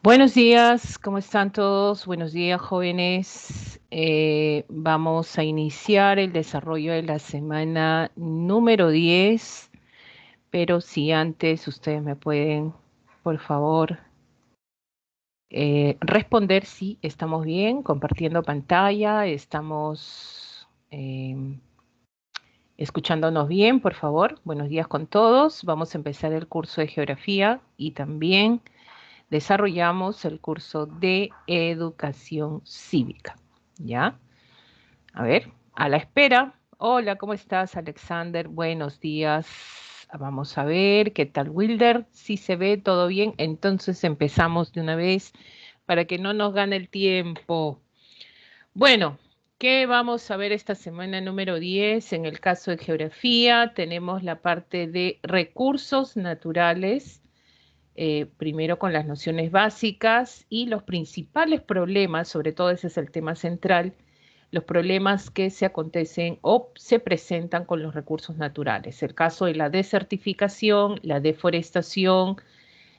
Buenos días, ¿cómo están todos? Buenos días, jóvenes. Vamos a iniciar el desarrollo de la semana número 10, pero si antes ustedes me pueden, por favor, responder si estamos bien, compartiendo pantalla, estamos escuchándonos bien, por favor. Buenos días con todos. Vamos a empezar el curso de geografía y también desarrollamos el curso de educación cívica. ¿Ya? A ver, a la espera. Hola, ¿cómo estás, Alexander? Buenos días. Vamos a ver, ¿qué tal, Wilder? Si se ve todo bien, entonces empezamos de una vez para que no nos gane el tiempo. Bueno, ¿qué vamos a ver esta semana número 10? En el caso de geografía, tenemos la parte de recursos naturales, primero con las nociones básicas y los principales problemas, sobre todo ese es el tema central, los problemas que se acontecen o se presentan con los recursos naturales. El caso de la desertificación, la deforestación,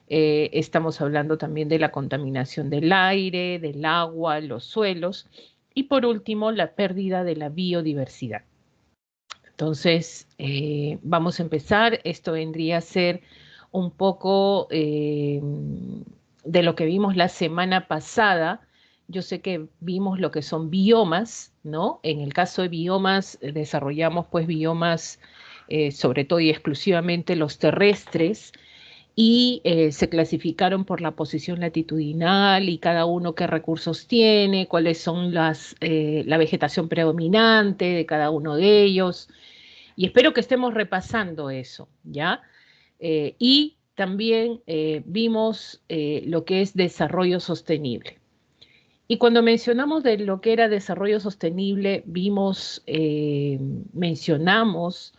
estamos hablando también de la contaminación del aire, del agua, los suelos y por último la pérdida de la biodiversidad. Entonces, vamos a empezar. Esto vendría a ser un poco de lo que vimos la semana pasada. Yo sé que vimos lo que son biomas, ¿no? En el caso de biomas, desarrollamos pues biomas sobre todo y exclusivamente los terrestres y se clasificaron por la posición latitudinal y cada uno qué recursos tiene, cuáles son la vegetación predominante de cada uno de ellos. Y espero que estemos repasando eso, ¿ya? Y también vimos lo que es desarrollo sostenible. Y cuando mencionamos de lo que era desarrollo sostenible, mencionamos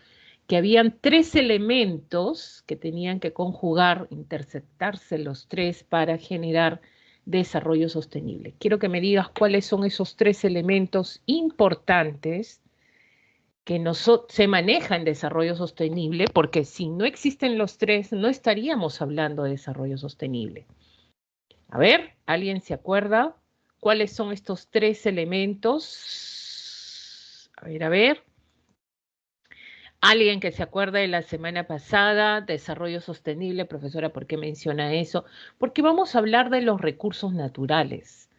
que habían tres elementos que tenían que conjugar, interceptarse los tres para generar desarrollo sostenible. Quiero que me digas cuáles son esos tres elementos importantes que se maneja en desarrollo sostenible, porque si no existen los tres, no estaríamos hablando de desarrollo sostenible. A ver, ¿alguien se acuerda cuáles son estos tres elementos? A ver, a ver. Alguien que se acuerda de la semana pasada, desarrollo sostenible, profesora, ¿por qué menciona eso? Porque vamos a hablar de los recursos naturales.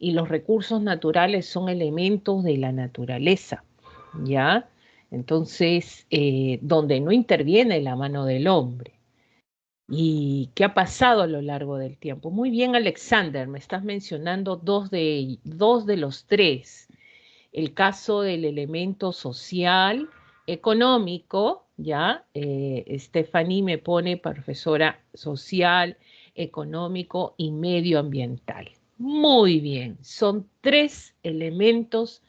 Y los recursos naturales son elementos de la naturaleza, ¿ya? Entonces, donde no interviene la mano del hombre. ¿Y qué ha pasado a lo largo del tiempo? Muy bien, Alexander, me estás mencionando dos de los tres. El caso del elemento social, económico, ¿ya? Stephanie me pone profesora social, económico y medioambiental. Muy bien, son tres elementos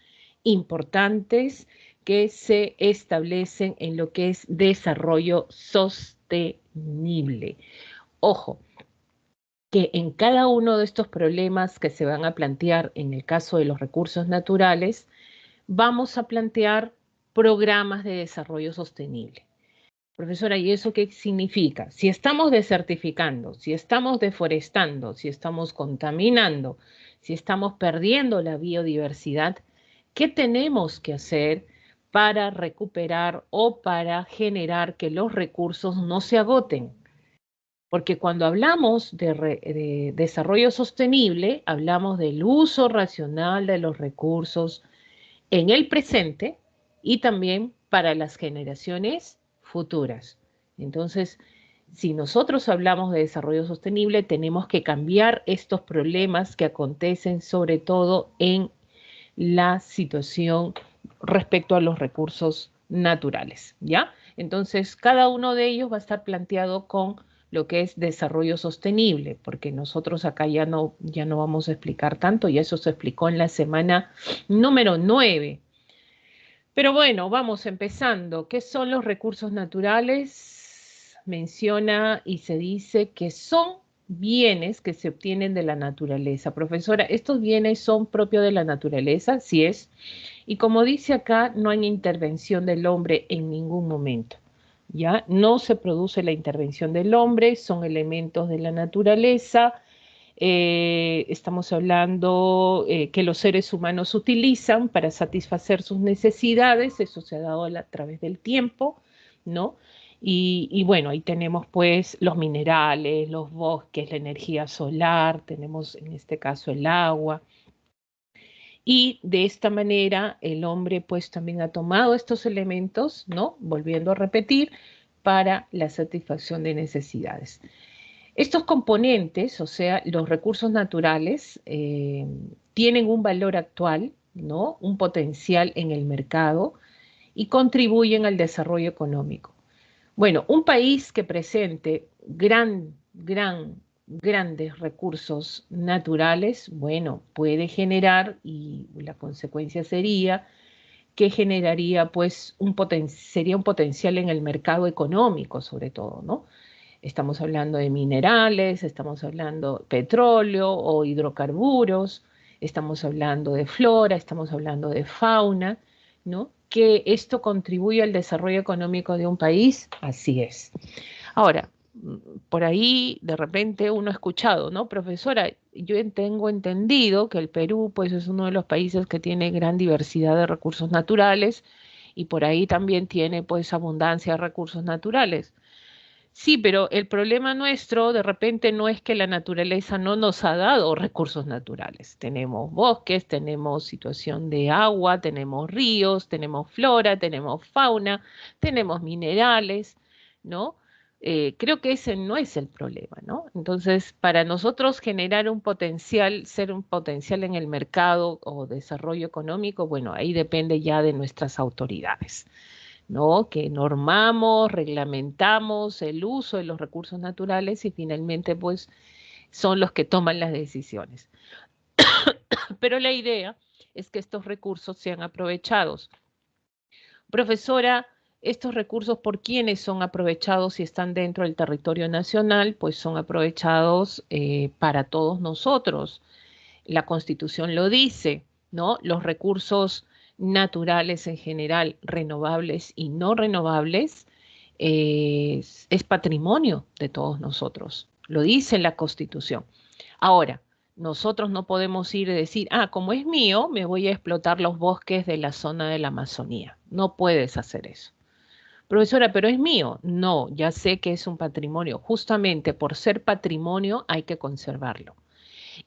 importantes que se establecen en lo que es desarrollo sostenible. Ojo, que en cada uno de estos problemas que se van a plantear en el caso de los recursos naturales, vamos a plantear programas de desarrollo sostenible. Profesora, ¿y eso qué significa? Si estamos desertificando, si estamos deforestando, si estamos contaminando, si estamos perdiendo la biodiversidad, ¿qué tenemos que hacer para recuperar o para generar que los recursos no se agoten? Porque cuando hablamos de desarrollo sostenible, hablamos del uso racional de los recursos en el presente y también para las generaciones futuras. Entonces, si nosotros hablamos de desarrollo sostenible, tenemos que cambiar estos problemas que acontecen sobre todo en la situación respecto a los recursos naturales, ¿ya? Entonces, cada uno de ellos va a estar planteado con lo que es desarrollo sostenible, porque nosotros acá ya no vamos a explicar tanto, y eso se explicó en la semana número 9. Pero bueno, vamos empezando. ¿Qué son los recursos naturales? Menciona y se dice que son bienes que se obtienen de la naturaleza. Profesora, ¿estos bienes son propios de la naturaleza? Sí es. Y como dice acá, no hay intervención del hombre en ningún momento. ¿Ya? No se produce la intervención del hombre, son elementos de la naturaleza Estamos hablando que los seres humanos utilizan para satisfacer sus necesidades, eso se ha dado a través del tiempo, ¿no? Y bueno, ahí tenemos pues los minerales, los bosques, la energía solar, tenemos en este caso el agua. Y de esta manera el hombre pues también ha tomado estos elementos, ¿no? Volviendo a repetir, para la satisfacción de necesidades. Estos componentes, o sea, los recursos naturales, tienen un valor actual, ¿no? Un potencial en el mercado y contribuyen al desarrollo económico. Bueno, un país que presente grandes recursos naturales, bueno, puede generar, y la consecuencia sería que generaría, pues, sería un potencial en el mercado económico, sobre todo, ¿no? Estamos hablando de minerales, estamos hablando de petróleo o hidrocarburos, estamos hablando de flora, estamos hablando de fauna, ¿no? Que esto contribuye al desarrollo económico de un país, así es. Ahora, por ahí de repente uno ha escuchado, ¿no? Profesora, yo tengo entendido que el Perú pues es uno de los países que tiene gran diversidad de recursos naturales y por ahí también tiene pues abundancia de recursos naturales. Sí, pero el problema nuestro de repente no es que la naturaleza no nos ha dado recursos naturales. Tenemos bosques, tenemos situación de agua, tenemos ríos, tenemos flora, tenemos fauna, tenemos minerales, ¿no? Creo que ese no es el problema, ¿no? Entonces, para nosotros generar un potencial, ser un potencial en el mercado o desarrollo económico, bueno, ahí depende ya de nuestras autoridades. ¿No? Que normamos, reglamentamos el uso de los recursos naturales y finalmente pues son los que toman las decisiones. Pero la idea es que estos recursos sean aprovechados. Profesora, estos recursos, ¿por quiénes son aprovechados si están dentro del territorio nacional? Pues son aprovechados para todos nosotros. La Constitución lo dice, ¿no? Los recursos naturales en general, renovables y no renovables, es patrimonio de todos nosotros. Lo dice la Constitución. Ahora, nosotros no podemos ir y decir, ah, como es mío, me voy a explotar los bosques de la zona de la Amazonía. No puedes hacer eso. Profesora, pero es mío. No, ya sé que es un patrimonio. Justamente por ser patrimonio hay que conservarlo.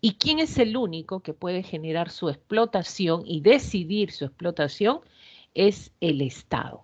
¿Y quién es el único que puede generar su explotación y decidir su explotación? Es el Estado.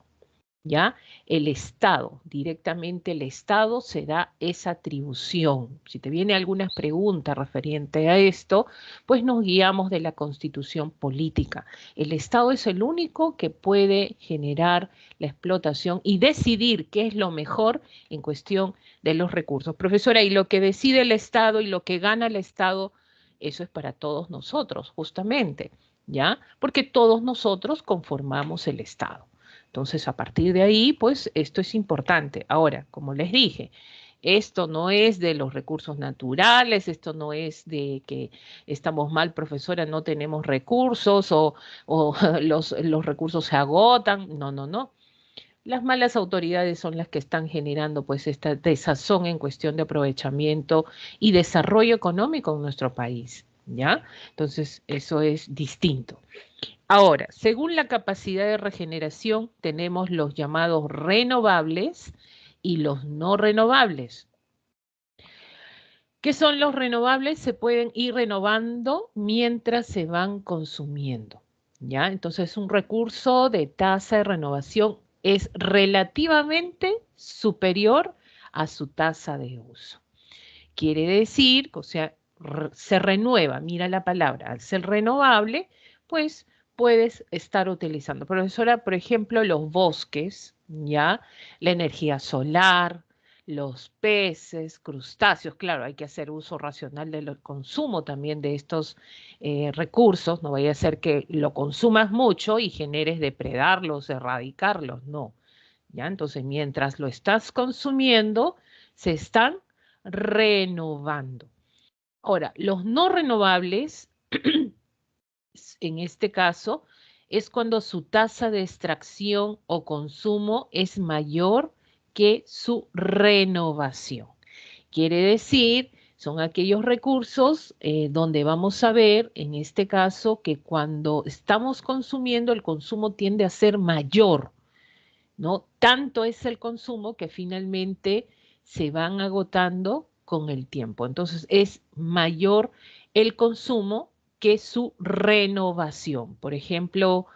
¿Ya? El Estado, directamente el Estado se da esa atribución. Si te viene alguna pregunta referente a esto, pues nos guiamos de la Constitución política. El Estado es el único que puede generar la explotación y decidir qué es lo mejor en cuestión de los recursos. Profesora, y lo que decide el Estado y lo que gana el Estado, eso es para todos nosotros, justamente, ¿ya? Porque todos nosotros conformamos el Estado. Entonces, a partir de ahí, pues esto es importante. Ahora, como les dije, esto no es de los recursos naturales, esto no es de que estamos mal, profesora, no tenemos recursos o los recursos se agotan. No, no, no. Las malas autoridades son las que están generando pues esta desazón en cuestión de aprovechamiento y desarrollo económico en nuestro país, ¿ya? Entonces, eso es distinto. Ahora, según la capacidad de regeneración, tenemos los llamados renovables y los no renovables. ¿Qué son los renovables? Se pueden ir renovando mientras se van consumiendo. ¿Ya? Entonces, un recurso de tasa de renovación es relativamente superior a su tasa de uso. Quiere decir, o sea, se renueva, mira la palabra, al ser renovable, pues puedes estar utilizando. Profesora, por ejemplo, los bosques, ¿ya? La energía solar, los peces, crustáceos, claro, hay que hacer uso racional del consumo también de estos recursos, no vaya a ser que lo consumas mucho y generes depredarlos, erradicarlos, no. ¿Ya? Entonces, mientras lo estás consumiendo, se están renovando. Ahora, los no renovables, en este caso, es cuando su tasa de extracción o consumo es mayor que su renovación. Quiere decir, Son aquellos recursos donde vamos a ver, en este caso, que cuando estamos consumiendo, el consumo tiende a ser mayor, ¿no? Tanto es el consumo que finalmente se van agotando con el tiempo. Entonces, es mayor el consumo que su renovación. Por ejemplo,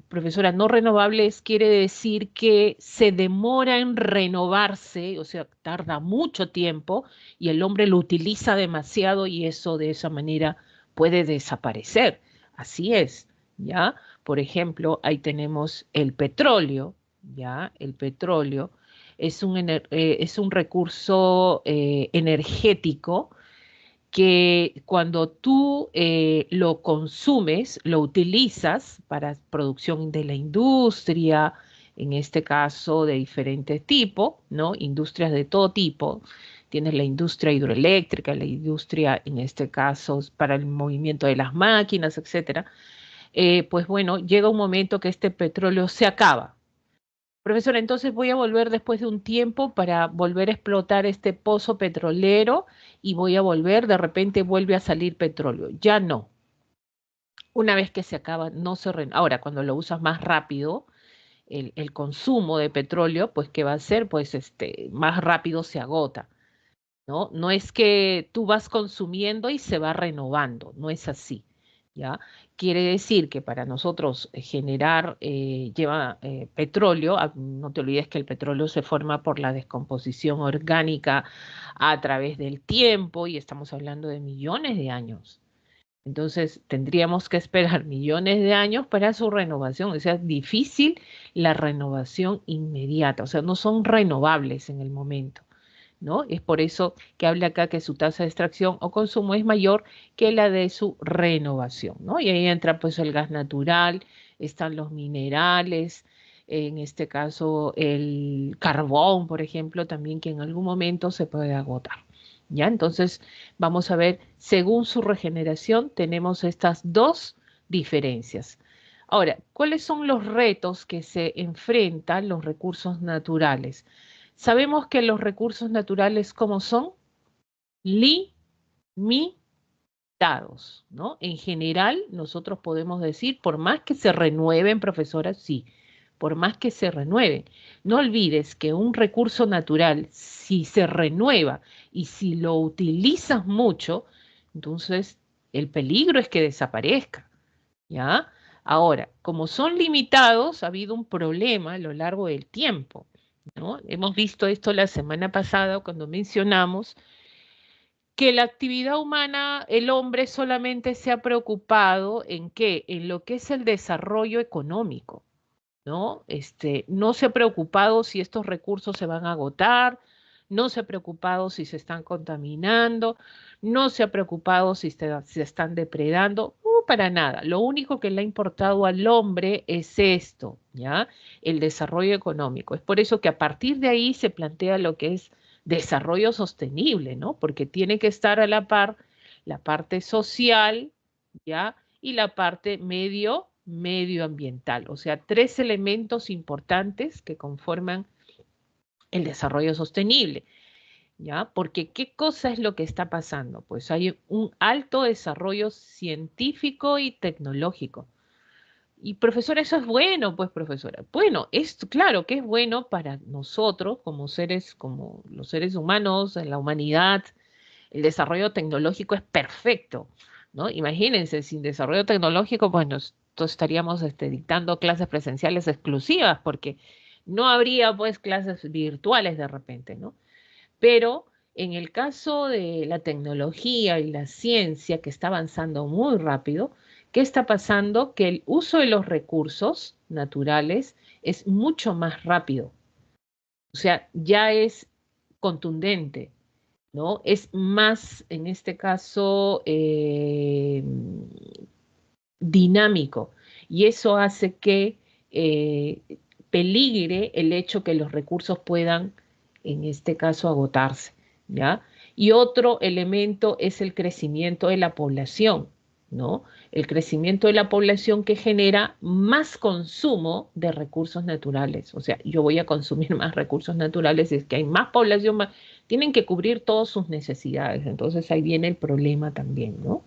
profesora, no renovables quiere decir que se demora en renovarse, o sea, tarda mucho tiempo y el hombre lo utiliza demasiado y eso de esa manera puede desaparecer. Así es, ¿ya? Por ejemplo, ahí tenemos el petróleo, ¿ya? El petróleo es un recurso energético que cuando tú lo consumes, lo utilizas para producción de la industria, en este caso de diferentes tipos, ¿no? Industrias de todo tipo. Tienes la industria hidroeléctrica, la industria, en este caso, para el movimiento de las máquinas, etcétera. Pues bueno, llega un momento que este petróleo se acaba. Profesora, entonces voy a volver después de un tiempo para volver a explotar este pozo petrolero y voy a volver, de repente vuelve a salir petróleo. Ya no. Una vez que se acaba, no se Ahora, cuando lo usas más rápido, el consumo de petróleo, pues, ¿qué va a hacer? Pues más rápido se agota, ¿no? No es que tú vas consumiendo y se va renovando, no es así, ¿ya? Quiere decir que para nosotros generar, petróleo, no te olvides que el petróleo se forma por la descomposición orgánica a través del tiempo y estamos hablando de millones de años. Entonces, tendríamos que esperar millones de años para su renovación. O sea, es difícil la renovación inmediata. O sea, no son renovables en el momento, ¿no? Es por eso que habla acá que su tasa de extracción o consumo es mayor que la de su renovación, ¿no? Y ahí entra pues el gas natural, están los minerales, en este caso el carbón, por ejemplo, también que en algún momento se puede agotar. ¿Ya? Entonces, vamos a ver, según su regeneración, tenemos estas dos diferencias. Ahora, ¿cuáles son los retos que se enfrentan los recursos naturales? Sabemos que los recursos naturales, ¿cómo son? Limitados, ¿no? En general, nosotros podemos decir, por más que se renueven, profesora, sí, por más que se renueven. No olvides que un recurso natural, si se renueva y si lo utilizas mucho, entonces el peligro es que desaparezca, ¿ya? Ahora, como son limitados, ha habido un problema a lo largo del tiempo, ¿no? Hemos visto esto la semana pasada cuando mencionamos que la actividad humana, el hombre solamente se ha preocupado en qué, en lo que es el desarrollo económico, ¿no? No se ha preocupado si estos recursos se van a agotar, no se ha preocupado si se están contaminando, no se ha preocupado si se están depredando, para nada. Lo único que le ha importado al hombre es esto, ¿ya? El desarrollo económico. Es por eso que a partir de ahí se plantea lo que es desarrollo sostenible, ¿no? Porque tiene que estar a la par la parte social, ¿ya? Y la parte medioambiental. O sea, tres elementos importantes que conforman el desarrollo sostenible, ¿ya? Porque ¿qué cosa es lo que está pasando? Pues hay un alto desarrollo científico y tecnológico. Y profesora, eso es bueno, pues profesora. Bueno, es claro que es bueno para nosotros como seres, como los seres humanos, en la humanidad, el desarrollo tecnológico es perfecto, ¿no? Imagínense, sin desarrollo tecnológico, pues nosotros estaríamos dictando clases presenciales exclusivas, porque no habría pues clases virtuales de repente, ¿no? Pero en el caso de la tecnología y la ciencia, que está avanzando muy rápido, ¿qué está pasando? Que el uso de los recursos naturales es mucho más rápido. O sea, ya es contundente, ¿no? Es más, en este caso, dinámico. Y eso hace que eh, peligre el hecho que los recursos puedan, en este caso, agotarse, ¿ya? Y otro elemento es el crecimiento de la población. ¿no? El crecimiento de la población que genera más consumo de recursos naturales. O sea, yo voy a consumir más recursos naturales, es que hay más población, tienen que cubrir todas sus necesidades. Entonces ahí viene el problema también, ¿no?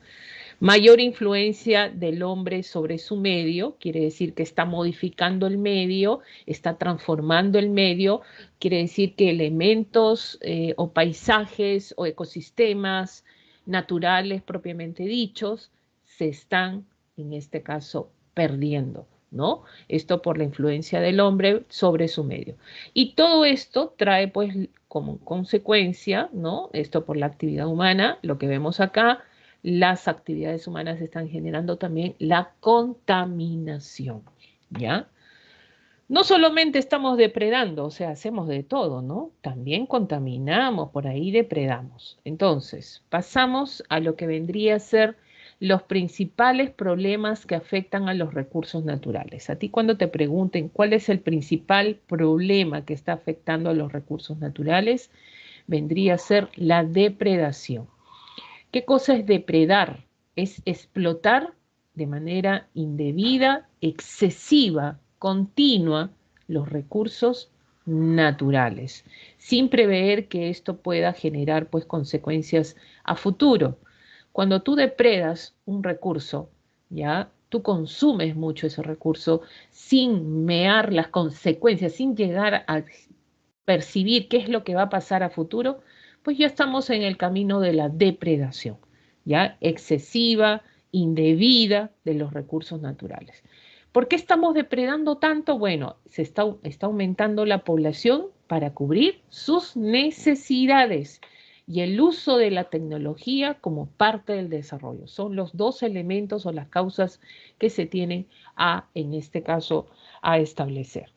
Mayor influencia del hombre sobre su medio, quiere decir que está modificando el medio, está transformando el medio, quiere decir que elementos o paisajes o ecosistemas naturales propiamente dichos se están, en este caso, perdiendo, ¿no? Esto por la influencia del hombre sobre su medio. Y todo esto trae, pues, como consecuencia, ¿no? Esto por la actividad humana, lo que vemos acá, las actividades humanas están generando también la contaminación, ¿ya? No solamente estamos depredando, o sea, hacemos de todo, ¿no? También contaminamos, por ahí depredamos. Entonces, pasamos a lo que vendría a ser los principales problemas que afectan a los recursos naturales. A ti cuando te pregunten cuál es el principal problema que está afectando a los recursos naturales, vendría a ser la depredación. ¿Qué cosa es depredar? Es explotar de manera indebida, excesiva, continua los recursos naturales, sin prever que esto pueda generar pues consecuencias a futuro. Cuando tú depredas un recurso, ya tú consumes mucho ese recurso sin mear las consecuencias, sin llegar a percibir qué es lo que va a pasar a futuro, pues ya estamos en el camino de la depredación, ya excesiva, indebida de los recursos naturales. ¿Por qué estamos depredando tanto? Bueno, está aumentando la población para cubrir sus necesidades y el uso de la tecnología como parte del desarrollo. Son los dos elementos o las causas que se tienen en este caso, a establecer.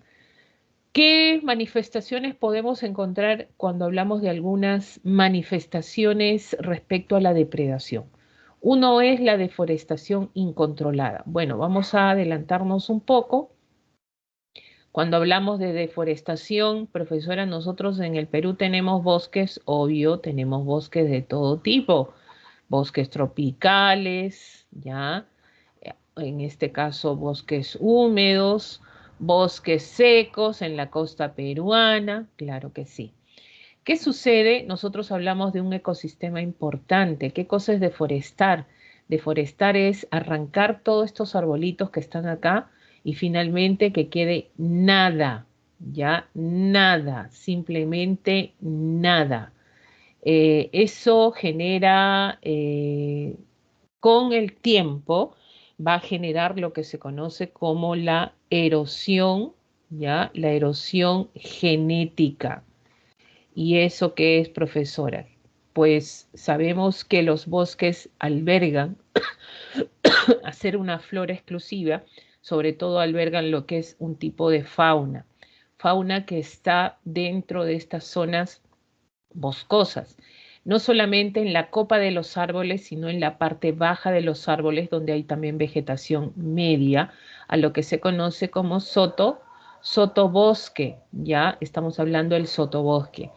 ¿Qué manifestaciones podemos encontrar cuando hablamos de algunas manifestaciones respecto a la depredación? Uno es la deforestación incontrolada. Bueno, vamos a adelantarnos un poco. Cuando hablamos de deforestación, profesora, nosotros en el Perú tenemos bosques, obvio, tenemos bosques de todo tipo, bosques tropicales, ¿ya? En este caso bosques húmedos, bosques secos en la costa peruana, claro que sí. ¿Qué sucede? Nosotros hablamos de un ecosistema importante. ¿Qué cosa es deforestar? Deforestar es arrancar todos estos arbolitos que están acá y finalmente que quede nada, ya nada, simplemente nada. Eso genera con el tiempo va a generar lo que se conoce como la erosión, ¿ya? La erosión genética. ¿Y eso qué es, profesora? Pues sabemos que los bosques albergan, hacer una flora exclusiva, sobre todo albergan lo que es un tipo de fauna, fauna que está dentro de estas zonas boscosas, no solamente en la copa de los árboles, sino en la parte baja de los árboles, donde hay también vegetación media, a lo que se conoce como sotobosque, ya estamos hablando del sotobosque.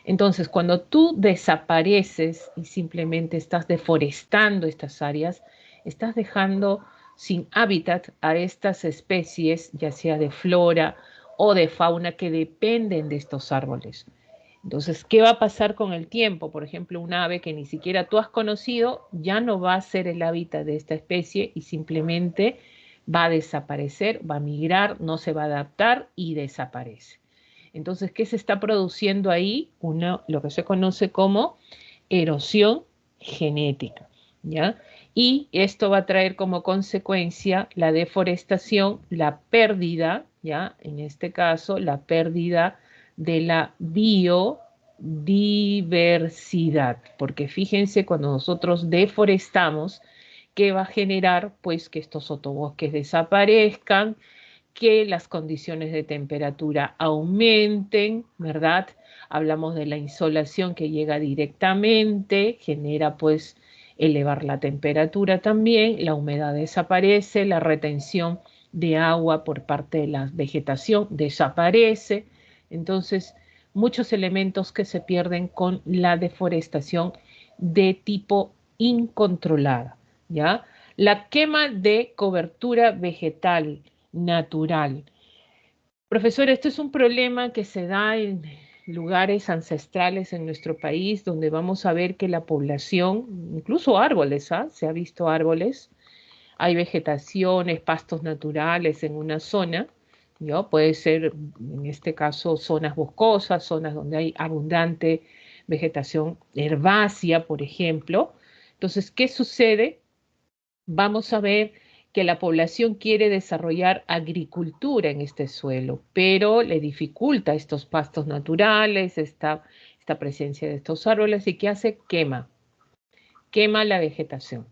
Entonces, cuando tú desapareces y simplemente estás deforestando estas áreas, estás dejando sin hábitat a estas especies, ya sea de flora o de fauna, que dependen de estos árboles. Entonces, ¿qué va a pasar con el tiempo? Por ejemplo, un ave que ni siquiera tú has conocido ya no va a ser el hábitat de esta especie y simplemente va a desaparecer, va a migrar, no se va a adaptar y desaparece. Entonces, ¿qué se está produciendo ahí? Lo que se conoce como erosión genética, ¿ya? Y esto va a traer como consecuencia la deforestación, la pérdida, ¿ya? En este caso, la pérdida de la biodiversidad, porque fíjense, cuando nosotros deforestamos, ¿qué va a generar? Pues que estos sotobosques desaparezcan, que las condiciones de temperatura aumenten, ¿verdad? Hablamos de la insolación que llega directamente, genera pues elevar la temperatura también, la humedad desaparece, la retención de agua por parte de la vegetación desaparece. Entonces, muchos elementos que se pierden con la deforestación de tipo incontrolada, ¿ya? La quema de cobertura vegetal natural. Profesor, esto es un problema que se da en lugares ancestrales en nuestro país, donde vamos a ver que la población, incluso árboles, ¿ah? Se ha visto árboles, hay vegetaciones, pastos naturales en una zona, ¿no? Puede ser, en este caso, zonas boscosas, zonas donde hay abundante vegetación herbácea, por ejemplo. Entonces, ¿qué sucede? Vamos a ver que la población quiere desarrollar agricultura en este suelo, pero le dificulta estos pastos naturales, esta presencia de estos árboles, y ¿qué hace? Quema la vegetación.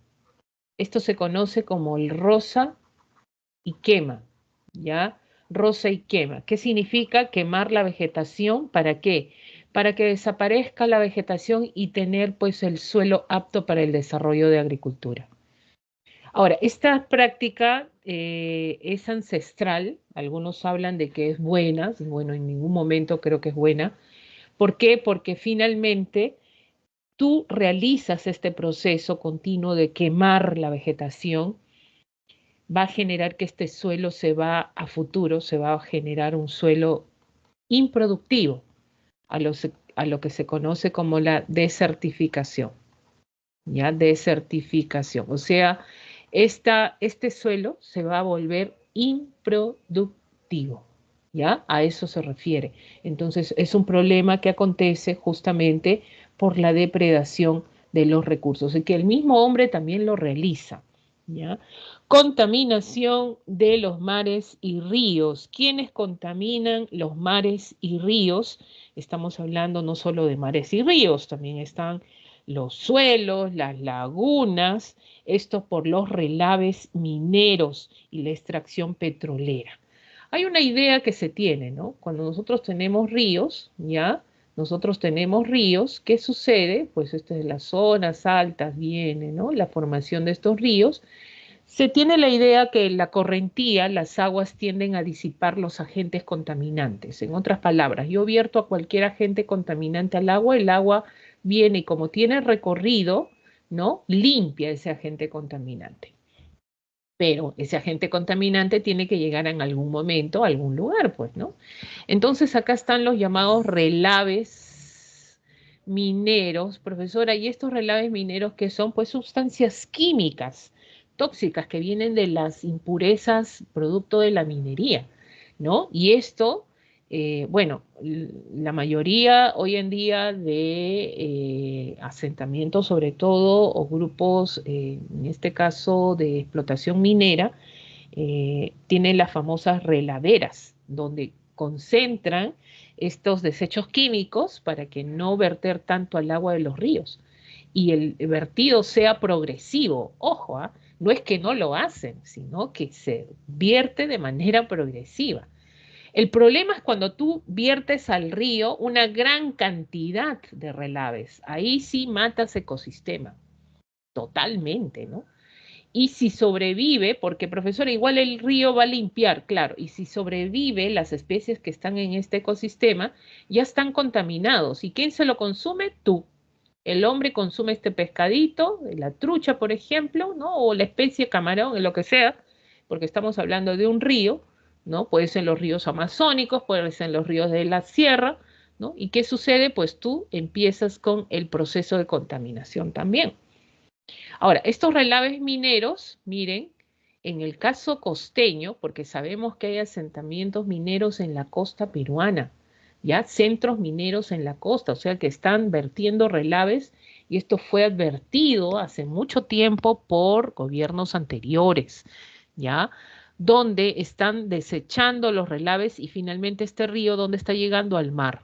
Esto se conoce como el rosa y quema, ¿ya? Rosa y quema. ¿Qué significa quemar la vegetación? ¿Para qué? Para que desaparezca la vegetación y tener pues el suelo apto para el desarrollo de agricultura. Ahora, esta práctica es ancestral, algunos hablan de que es buena, bueno, en ningún momento creo que es buena. ¿Por qué? Porque finalmente tú realizas este proceso continuo de quemar la vegetación, va a generar que este suelo a futuro, se va a generar un suelo improductivo, a, a lo que se conoce como la desertificación, ¿ya? Desertificación. O sea, este suelo se va a volver improductivo, ¿ya? A eso se refiere. Entonces, es un problema que acontece justamente por la depredación de los recursos y que el mismo hombre también lo realiza, ¿ya? Contaminación de los mares y ríos. ¿Quiénes contaminan los mares y ríos? Estamos hablando no solo de mares y ríos, también están los suelos, las lagunas, esto por los relaves mineros y la extracción petrolera. Hay una idea que se tiene, ¿no? Cuando nosotros tenemos ríos, ¿ya? Nosotros tenemos ríos, ¿qué sucede? Pues esto de las zonas altas viene, ¿no? La formación de estos ríos. Se tiene la idea que la correntía, las aguas tienden a disipar los agentes contaminantes. En otras palabras, yo vierto a cualquier agente contaminante al agua, el agua viene y como tiene recorrido, ¿no? Limpia ese agente contaminante. Pero ese agente contaminante tiene que llegar en algún momento a algún lugar, pues, ¿no? Entonces acá están los llamados relaves mineros, profesora, y estos relaves mineros que son pues sustancias químicas tóxicas que vienen de las impurezas producto de la minería, ¿no? Y esto, bueno, la mayoría hoy en día de asentamientos, sobre todo, o grupos, en este caso de explotación minera, tienen las famosas reladeras, donde concentran estos desechos químicos para que no verter tanto al agua de los ríos y el vertido sea progresivo. Ojo, ¿ah? No es que no lo hacen, sino que se vierte de manera progresiva. El problema es cuando tú viertes al río una gran cantidad de relaves. Ahí sí matas ecosistema, totalmente, ¿no? Y si sobrevive, porque profesora, igual el río va a limpiar, claro, y si sobrevive, las especies que están en este ecosistema ya están contaminados. ¿Y quién se lo consume? Tú. El hombre consume este pescadito, la trucha, por ejemplo, ¿no? O la especie camarón, lo que sea, porque estamos hablando de un río, ¿no? Puede ser en los ríos amazónicos, puede ser en los ríos de la sierra, ¿no? ¿Y qué sucede? Pues tú empiezas con el proceso de contaminación también. Ahora, estos relaves mineros, miren, en el caso costeño, porque sabemos que hay asentamientos mineros en la costa peruana, ya centros mineros en la costa, o sea que están vertiendo relaves y esto fue advertido hace mucho tiempo por gobiernos anteriores, ya, donde están desechando los relaves y finalmente este río donde está llegando al mar.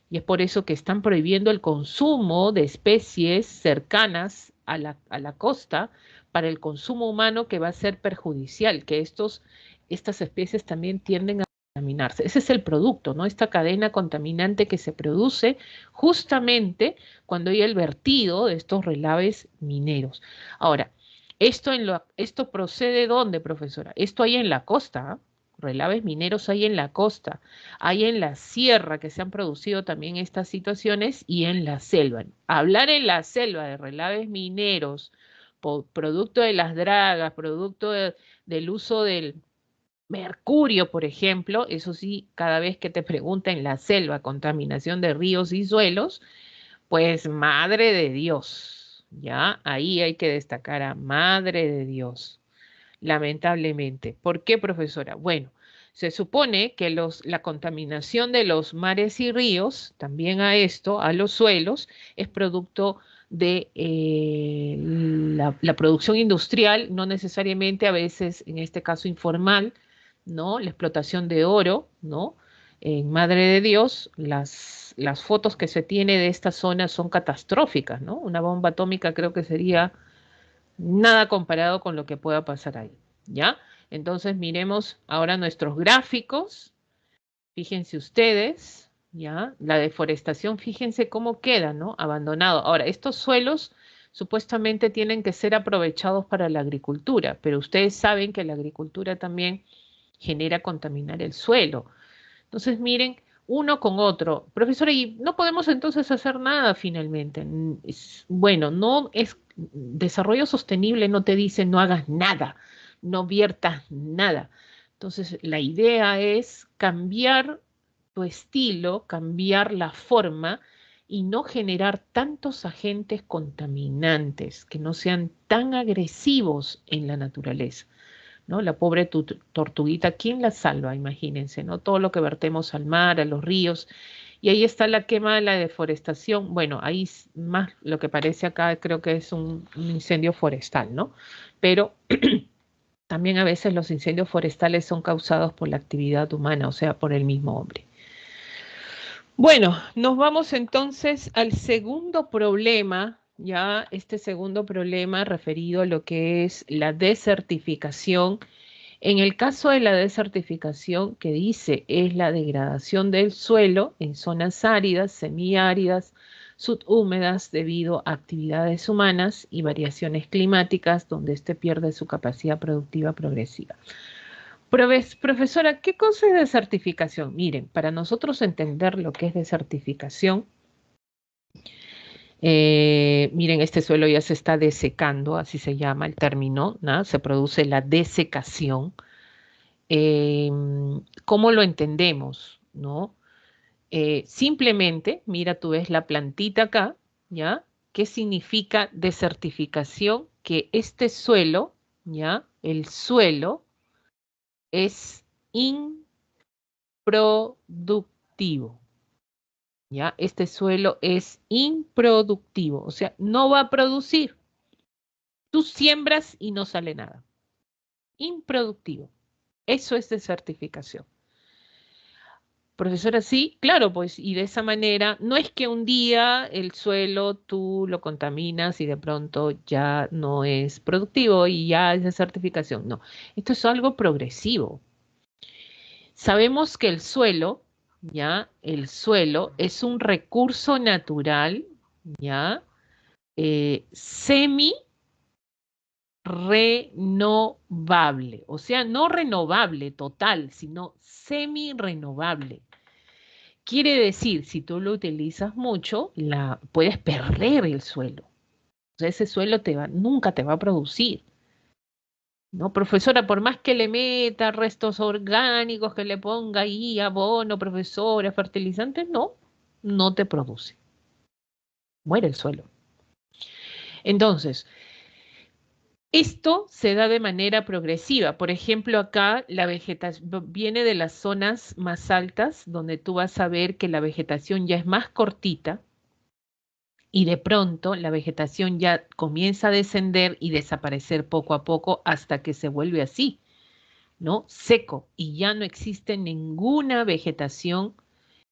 Y es por eso que están prohibiendo el consumo de especies cercanas a la costa para el consumo humano que va a ser perjudicial, que estas especies también tienden a contaminarse. Ese es el producto, ¿no? Esta cadena contaminante que se produce justamente cuando hay el vertido de estos relaves mineros. Ahora, esto procede ¿dónde, profesora? Esto hay en la costa, ¿eh? Relaves mineros hay en la costa, hay en la sierra que se han producido también estas situaciones y en la selva. Hablar en la selva de relaves mineros producto de las dragas, del uso del mercurio, por ejemplo, eso sí, cada vez que te pregunta en la selva, contaminación de ríos y suelos, pues madre de Dios, ¿ya? Ahí hay que destacar a madre de Dios, lamentablemente. ¿Por qué, profesora? Bueno, se supone que la contaminación de los mares y ríos, también a esto, a los suelos, es producto de la producción industrial, no necesariamente a veces, en este caso informal, ¿no? La explotación de oro, ¿no? En Madre de Dios, las fotos que se tiene de esta zona son catastróficas, ¿no? Una bomba atómica creo que sería nada comparado con lo que pueda pasar ahí, ¿ya? Entonces miremos ahora nuestros gráficos, fíjense ustedes, ¿ya? La deforestación, fíjense cómo queda, ¿no? Abandonado. Ahora, estos suelos supuestamente tienen que ser aprovechados para la agricultura, pero ustedes saben que la agricultura también genera contaminar el suelo. Entonces, miren, uno con otro. Profesora, ¿y no podemos entonces hacer nada finalmente? Bueno, no es desarrollo sostenible, no te dice no hagas nada, no viertas nada. Entonces, la idea es cambiar tu estilo, cambiar la forma y no generar tantos agentes contaminantes que no sean tan agresivos en la naturaleza. ¿No? La pobre tortuguita, ¿quién la salva? Imagínense, ¿no? Todo lo que vertemos al mar, a los ríos, y ahí está la quema de la deforestación. Bueno, ahí más lo que parece acá creo que es un incendio forestal, ¿no? Pero también a veces los incendios forestales son causados por la actividad humana, o sea, por el mismo hombre. Bueno, nos vamos entonces al segundo problema, ya este segundo problema referido a lo que es la desertificación. En el caso de la desertificación, que dice es la degradación del suelo en zonas áridas, semiáridas, subhúmedas debido a actividades humanas y variaciones climáticas donde éste pierde su capacidad productiva progresiva. Profesora, ¿qué cosa es desertificación? Miren, para nosotros entender lo que es desertificación, miren, este suelo ya se está desecando, así se llama el término, ¿no? Se produce la desecación. ¿Cómo lo entendemos? ¿No? Simplemente, mira, tú ves la plantita acá, ¿ya? ¿Qué significa desertificación? Que este suelo, ¿ya? El suelo es improductivo, ¿ya? Este suelo es improductivo, o sea, no va a producir. Tú siembras y no sale nada. Improductivo. Eso es desertificación. Profesora, sí, claro, pues, y de esa manera, no es que un día el suelo tú lo contaminas y de pronto ya no es productivo y ya es desertificación, no, esto es algo progresivo. Sabemos que el suelo, ya, el suelo es un recurso natural, ya, semi renovable, o sea, no renovable total, sino semi renovable. Quiere decir, si tú lo utilizas mucho, puedes perder el suelo. O sea, ese suelo nunca te va a producir. ¿No? Profesora, por más que le meta restos orgánicos, que le ponga ahí abono, profesora, fertilizantes, no, no te produce. Muere el suelo. Entonces, esto se da de manera progresiva. Por ejemplo, acá la vegetación viene de las zonas más altas, donde tú vas a ver que la vegetación ya es más cortita, y de pronto la vegetación ya comienza a descender y desaparecer poco a poco hasta que se vuelve así, ¿no? Seco y ya no existe ninguna vegetación,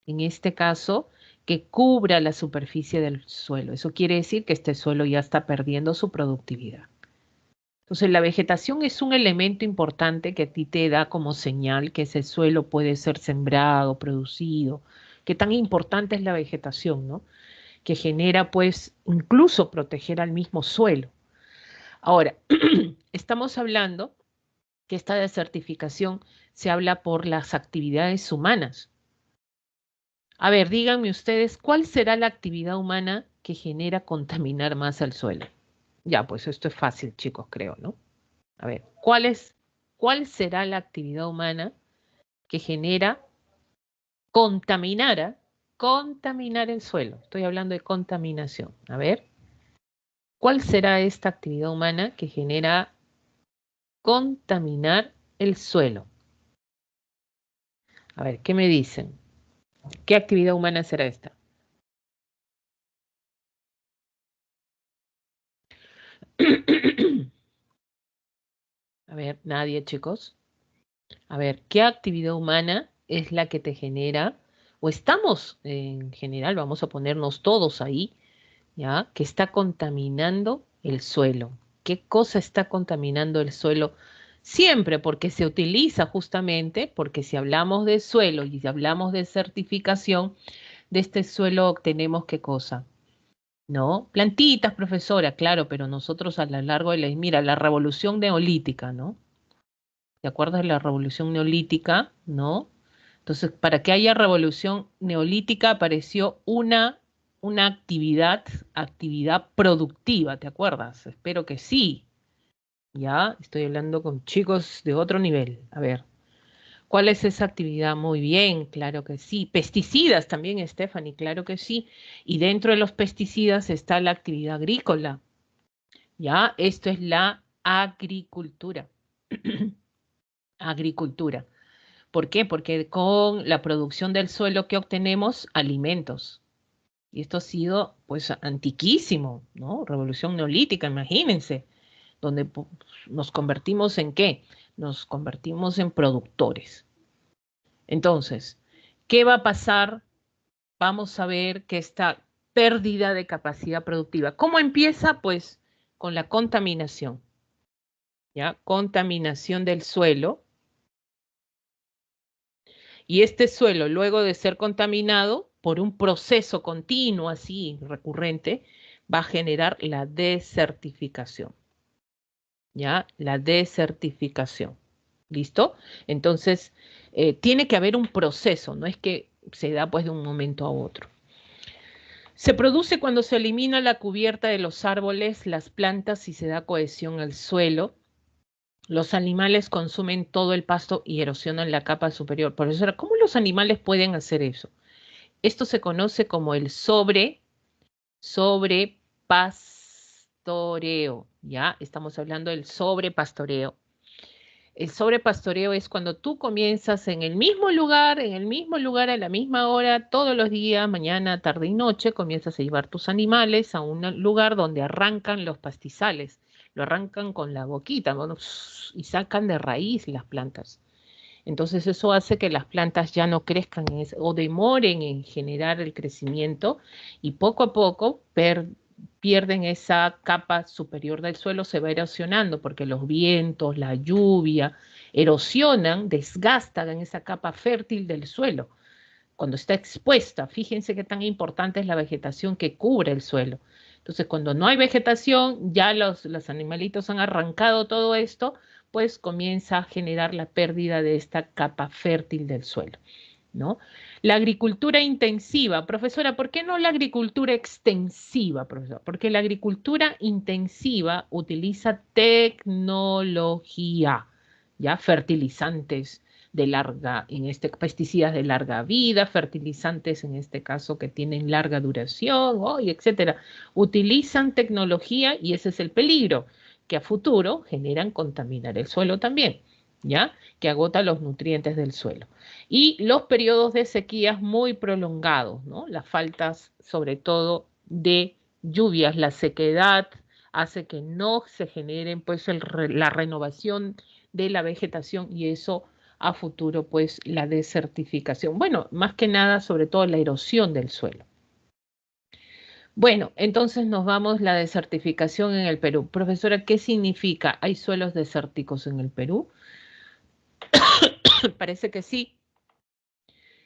en este caso, que cubra la superficie del suelo. Eso quiere decir que este suelo ya está perdiendo su productividad. Entonces, la vegetación es un elemento importante que a ti te da como señal que ese suelo puede ser sembrado, producido, que tan importante es la vegetación, ¿no? Que genera pues incluso proteger al mismo suelo. Ahora, estamos hablando que esta desertificación se habla por las actividades humanas. A ver, díganme ustedes, ¿cuál será la actividad humana que genera contaminar más al suelo? Ya, pues esto es fácil, chicos, creo, ¿no? A ver, ¿cuál será la actividad humana que genera contaminar el suelo? Estoy hablando de contaminación. A ver, ¿cuál será esta actividad humana que genera contaminar el suelo? A ver, ¿qué me dicen? ¿Qué actividad humana será esta? A ver, nadie, chicos. A ver, ¿qué actividad humana es la que te genera, o estamos en general, vamos a ponernos todos ahí, ¿ya? Que está contaminando el suelo. ¿Qué cosa está contaminando el suelo? Siempre porque se utiliza justamente, porque si hablamos de suelo y si hablamos de certificación, de este suelo obtenemos qué cosa, ¿no? Plantitas, profesora, claro, pero nosotros a lo largo de mira, la revolución neolítica, ¿no? ¿Te acuerdas de la revolución neolítica? ¿No? Entonces, para que haya revolución neolítica apareció una actividad productiva, ¿te acuerdas? Espero que sí. Ya, estoy hablando con chicos de otro nivel. A ver, ¿cuál es esa actividad? Muy bien, claro que sí. Pesticidas también, Stephanie, claro que sí. Y dentro de los pesticidas está la actividad agrícola. Ya, esto es la agricultura. Agricultura. ¿Por qué? Porque con la producción del suelo que obtenemos alimentos. Y esto ha sido, pues, antiquísimo, ¿no? Revolución neolítica, imagínense, donde nos convertimos en ¿qué? Nos convertimos en productores. Entonces, ¿qué va a pasar? Vamos a ver que esta pérdida de capacidad productiva, ¿cómo empieza? Pues con la contaminación, ¿ya? Contaminación del suelo. Y este suelo, luego de ser contaminado por un proceso continuo, así recurrente, va a generar la desertificación. ¿Ya? La desertificación. ¿Listo? Entonces, tiene que haber un proceso, no es que se da pues de un momento a otro. Se produce cuando se elimina la cubierta de los árboles, las plantas y se da cohesión al suelo. Los animales consumen todo el pasto y erosionan la capa superior. Profesora, ¿cómo los animales pueden hacer eso? Esto se conoce como el sobrepastoreo, ¿ya? Estamos hablando del sobrepastoreo. El sobrepastoreo es cuando tú comienzas en el mismo lugar, a la misma hora, todos los días, mañana, tarde y noche, comienzas a llevar tus animales a un lugar donde arrancan los pastizales. Lo arrancan con la boquita, ¿no? Y sacan de raíz las plantas. Entonces eso hace que las plantas ya no crezcan o demoren en generar el crecimiento y poco a poco pierden esa capa superior del suelo, se va erosionando porque los vientos, la lluvia, erosionan, desgastan en esa capa fértil del suelo. Cuando está expuesta, fíjense qué tan importante es la vegetación que cubre el suelo. Entonces, cuando no hay vegetación, ya los animalitos han arrancado todo esto, pues comienza a generar la pérdida de esta capa fértil del suelo, ¿no? La agricultura intensiva, profesora, ¿por qué no la agricultura extensiva, profesora? Porque la agricultura intensiva utiliza tecnología, ya fertilizantes de pesticidas de larga vida, fertilizantes en este caso que tienen larga duración, etcétera. Utilizan tecnología y ese es el peligro, que a futuro generan contaminar el suelo también, ¿ya? Que agota los nutrientes del suelo. Y los periodos de sequías muy prolongados, ¿no? Las faltas, sobre todo, de lluvias, la sequedad hace que no se generen pues la renovación de la vegetación y eso a futuro pues la desertificación. Bueno, más que nada sobre todo la erosión del suelo. Bueno, entonces nos vamos la desertificación en el Perú. Profesora, ¿qué significa? ¿Hay suelos desérticos en el Perú? Parece que sí.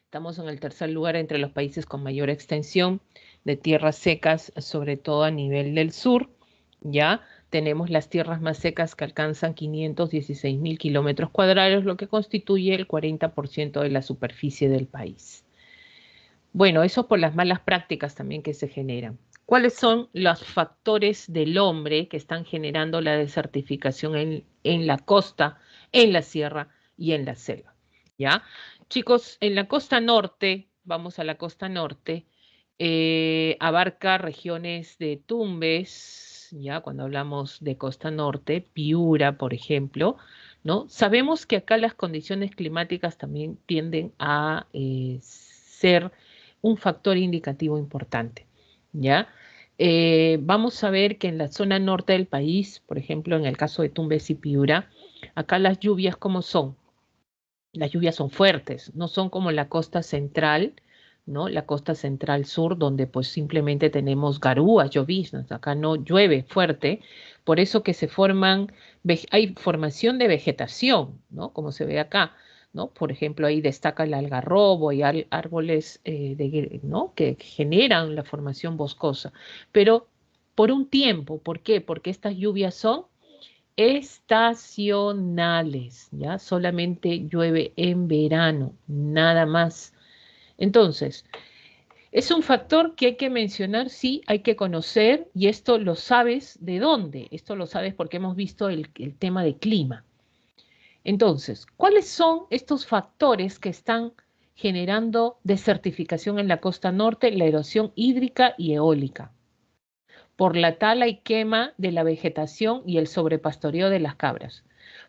Estamos en el tercer lugar entre los países con mayor extensión de tierras secas, sobre todo a nivel del sur. Ya tenemos las tierras más secas que alcanzan 516.000 kilómetros cuadrados, lo que constituye el 40% de la superficie del país. Bueno, eso por las malas prácticas también que se generan. ¿Cuáles son los factores del hombre que están generando la desertificación en la costa, en la sierra y en la selva? ¿Ya? Chicos, en la costa norte, vamos a la costa norte, abarca regiones de Tumbes, ya cuando hablamos de costa norte, Piura, por ejemplo, ¿no? Sabemos que acá las condiciones climáticas también tienden a ser un factor indicativo importante, ¿ya? Vamos a ver que en la zona norte del país, por ejemplo, en el caso de Tumbes y Piura, acá las lluvias, ¿cómo son? Las lluvias son fuertes, no son como la costa central, ¿no? La costa central sur, donde pues simplemente tenemos garúas, lloviznas, acá no llueve fuerte, por eso que se forman, hay formación de vegetación, ¿no? Como se ve acá, ¿no? Por ejemplo, ahí destaca el algarrobo y árboles ¿no? que generan la formación boscosa, pero por un tiempo, ¿por qué? Porque estas lluvias son estacionales, ¿ya? Solamente llueve en verano, nada más. Entonces, es un factor que hay que mencionar, sí, hay que conocer, y esto lo sabes de dónde. Esto lo sabes porque hemos visto el tema de clima. Entonces, ¿cuáles son estos factores que están generando desertificación en la costa norte? La erosión hídrica y eólica por la tala y quema de la vegetación y el sobrepastoreo de las cabras.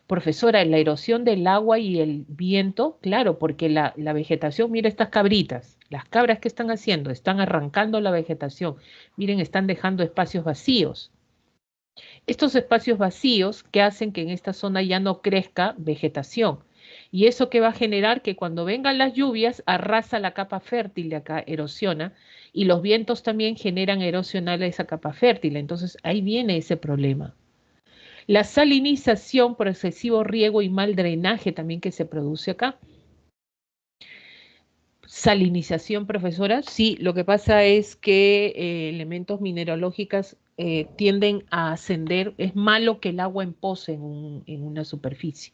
Profesora, la erosión del agua y el viento, claro, porque la vegetación, mira estas cabritas, las cabras que están haciendo, están arrancando la vegetación, miren, están dejando espacios vacíos. Estos espacios vacíos que hacen que en esta zona ya no crezca vegetación. Y eso que va a generar que cuando vengan las lluvias arrasa la capa fértil de acá, erosiona, y los vientos también generan erosionar esa capa fértil. Entonces ahí viene ese problema. La salinización por excesivo riego y mal drenaje también que se produce acá. Salinización, profesora, sí, lo que pasa es que elementos mineralógicos tienden a ascender. Es malo que el agua empose en una superficie.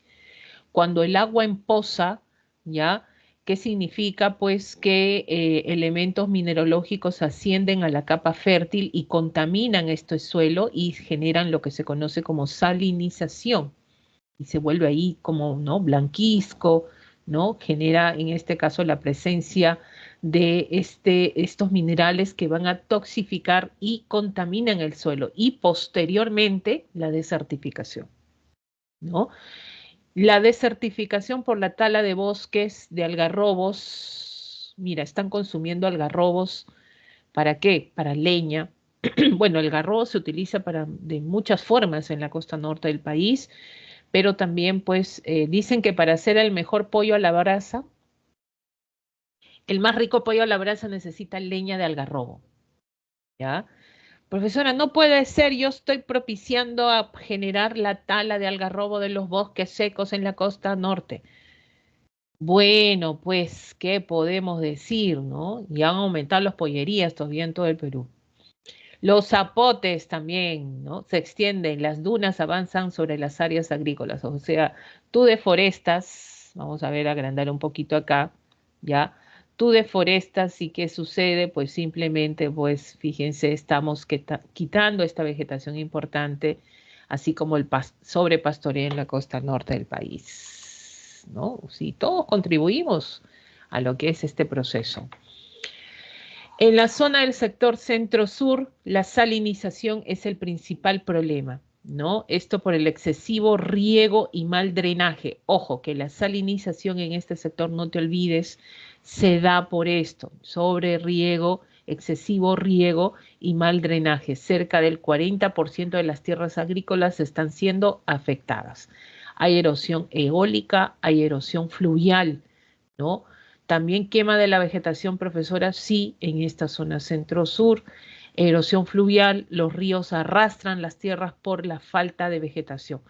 Cuando el agua empoza, ¿ya? ¿Qué significa? Pues que elementos mineralógicos ascienden a la capa fértil y contaminan este suelo y generan lo que se conoce como salinización. Y se vuelve ahí como, ¿no? Blanquizco, ¿no? Genera en este caso la presencia de estos minerales que van a toxificar y contaminan el suelo y posteriormente la desertificación, ¿no? La desertificación por la tala de bosques de algarrobos. Mira, están consumiendo algarrobos. ¿Para qué? Para leña. Bueno, el algarrobo se utiliza de muchas formas en la costa norte del país, pero también pues dicen que para hacer el mejor pollo a la brasa, el más rico pollo a la brasa necesita leña de algarrobo, ¿ya? Profesora, no puede ser, yo estoy propiciando a generar la tala de algarrobo de los bosques secos en la costa norte. Bueno, pues, ¿qué podemos decir, no? Y han aumentado las pollerías todavía en todo el Perú. Los zapotes también, ¿no? Se extienden, las dunas avanzan sobre las áreas agrícolas. O sea, tú deforestas, vamos a ver, agrandar un poquito acá, ¿ya? Tú deforestas y ¿qué sucede? Pues simplemente, pues fíjense, estamos quitando esta vegetación importante, así como el sobrepastoreo en la costa norte del país, ¿no? Sí, todos contribuimos a lo que es este proceso. En la zona del sector centro-sur, la salinización es el principal problema, ¿no? Esto por el excesivo riego y mal drenaje. Ojo, que la salinización en este sector, no te olvides, se da por esto, sobre riego, excesivo riego y mal drenaje. Cerca del 40% de las tierras agrícolas están siendo afectadas. Hay erosión eólica, hay erosión fluvial, ¿no? También quema de la vegetación, profesora, sí, en esta zona centro-sur. Erosión fluvial, los ríos arrastran las tierras por la falta de vegetación.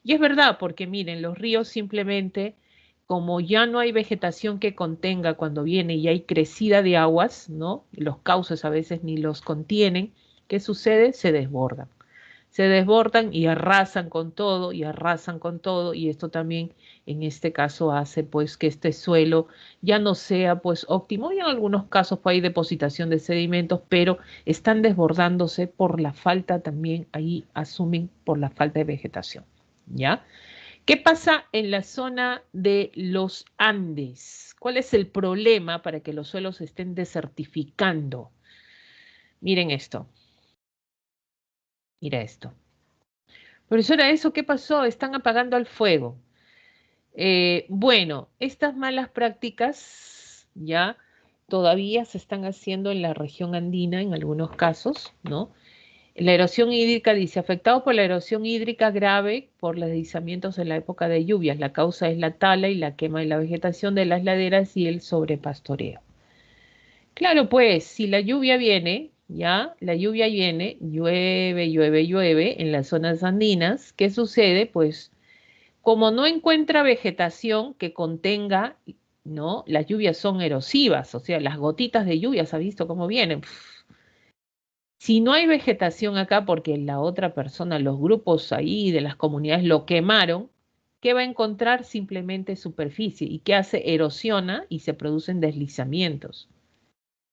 Y es verdad, porque miren, los ríos simplemente, como ya no hay vegetación que contenga cuando viene y hay crecida de aguas, ¿no? Los cauces a veces ni los contienen. ¿Qué sucede? Se desbordan. se desbordan y arrasan con todo, y arrasan con todo, y esto también en este caso hace pues que este suelo ya no sea pues óptimo, y en algunos casos pues, hay depositación de sedimentos, pero están desbordándose por la falta también, ahí asumen por la falta de vegetación, ¿ya? ¿Qué pasa en la zona de los Andes? ¿Cuál es el problema para que los suelos estén desertificando? Miren esto, mira esto. Profesora, ¿eso qué pasó? Están apagando al fuego. Bueno, estas malas prácticas ya todavía se están haciendo en la región andina en algunos casos, ¿no? La erosión hídrica dice, afectados por la erosión hídrica grave por los deslizamientos en la época de lluvias. La causa es la tala y la quema de la vegetación de las laderas y el sobrepastoreo. Claro, pues, si la lluvia viene, ya, la lluvia viene, llueve, llueve, llueve en las zonas andinas, ¿qué sucede? Pues, como no encuentra vegetación que contenga, ¿no? Las lluvias son erosivas, o sea, las gotitas de lluvia, ¿se ha visto cómo vienen? Si no hay vegetación acá porque la otra persona, los grupos ahí de las comunidades lo quemaron, ¿qué va a encontrar? Simplemente superficie. ¿Y qué hace? Erosiona y se producen deslizamientos,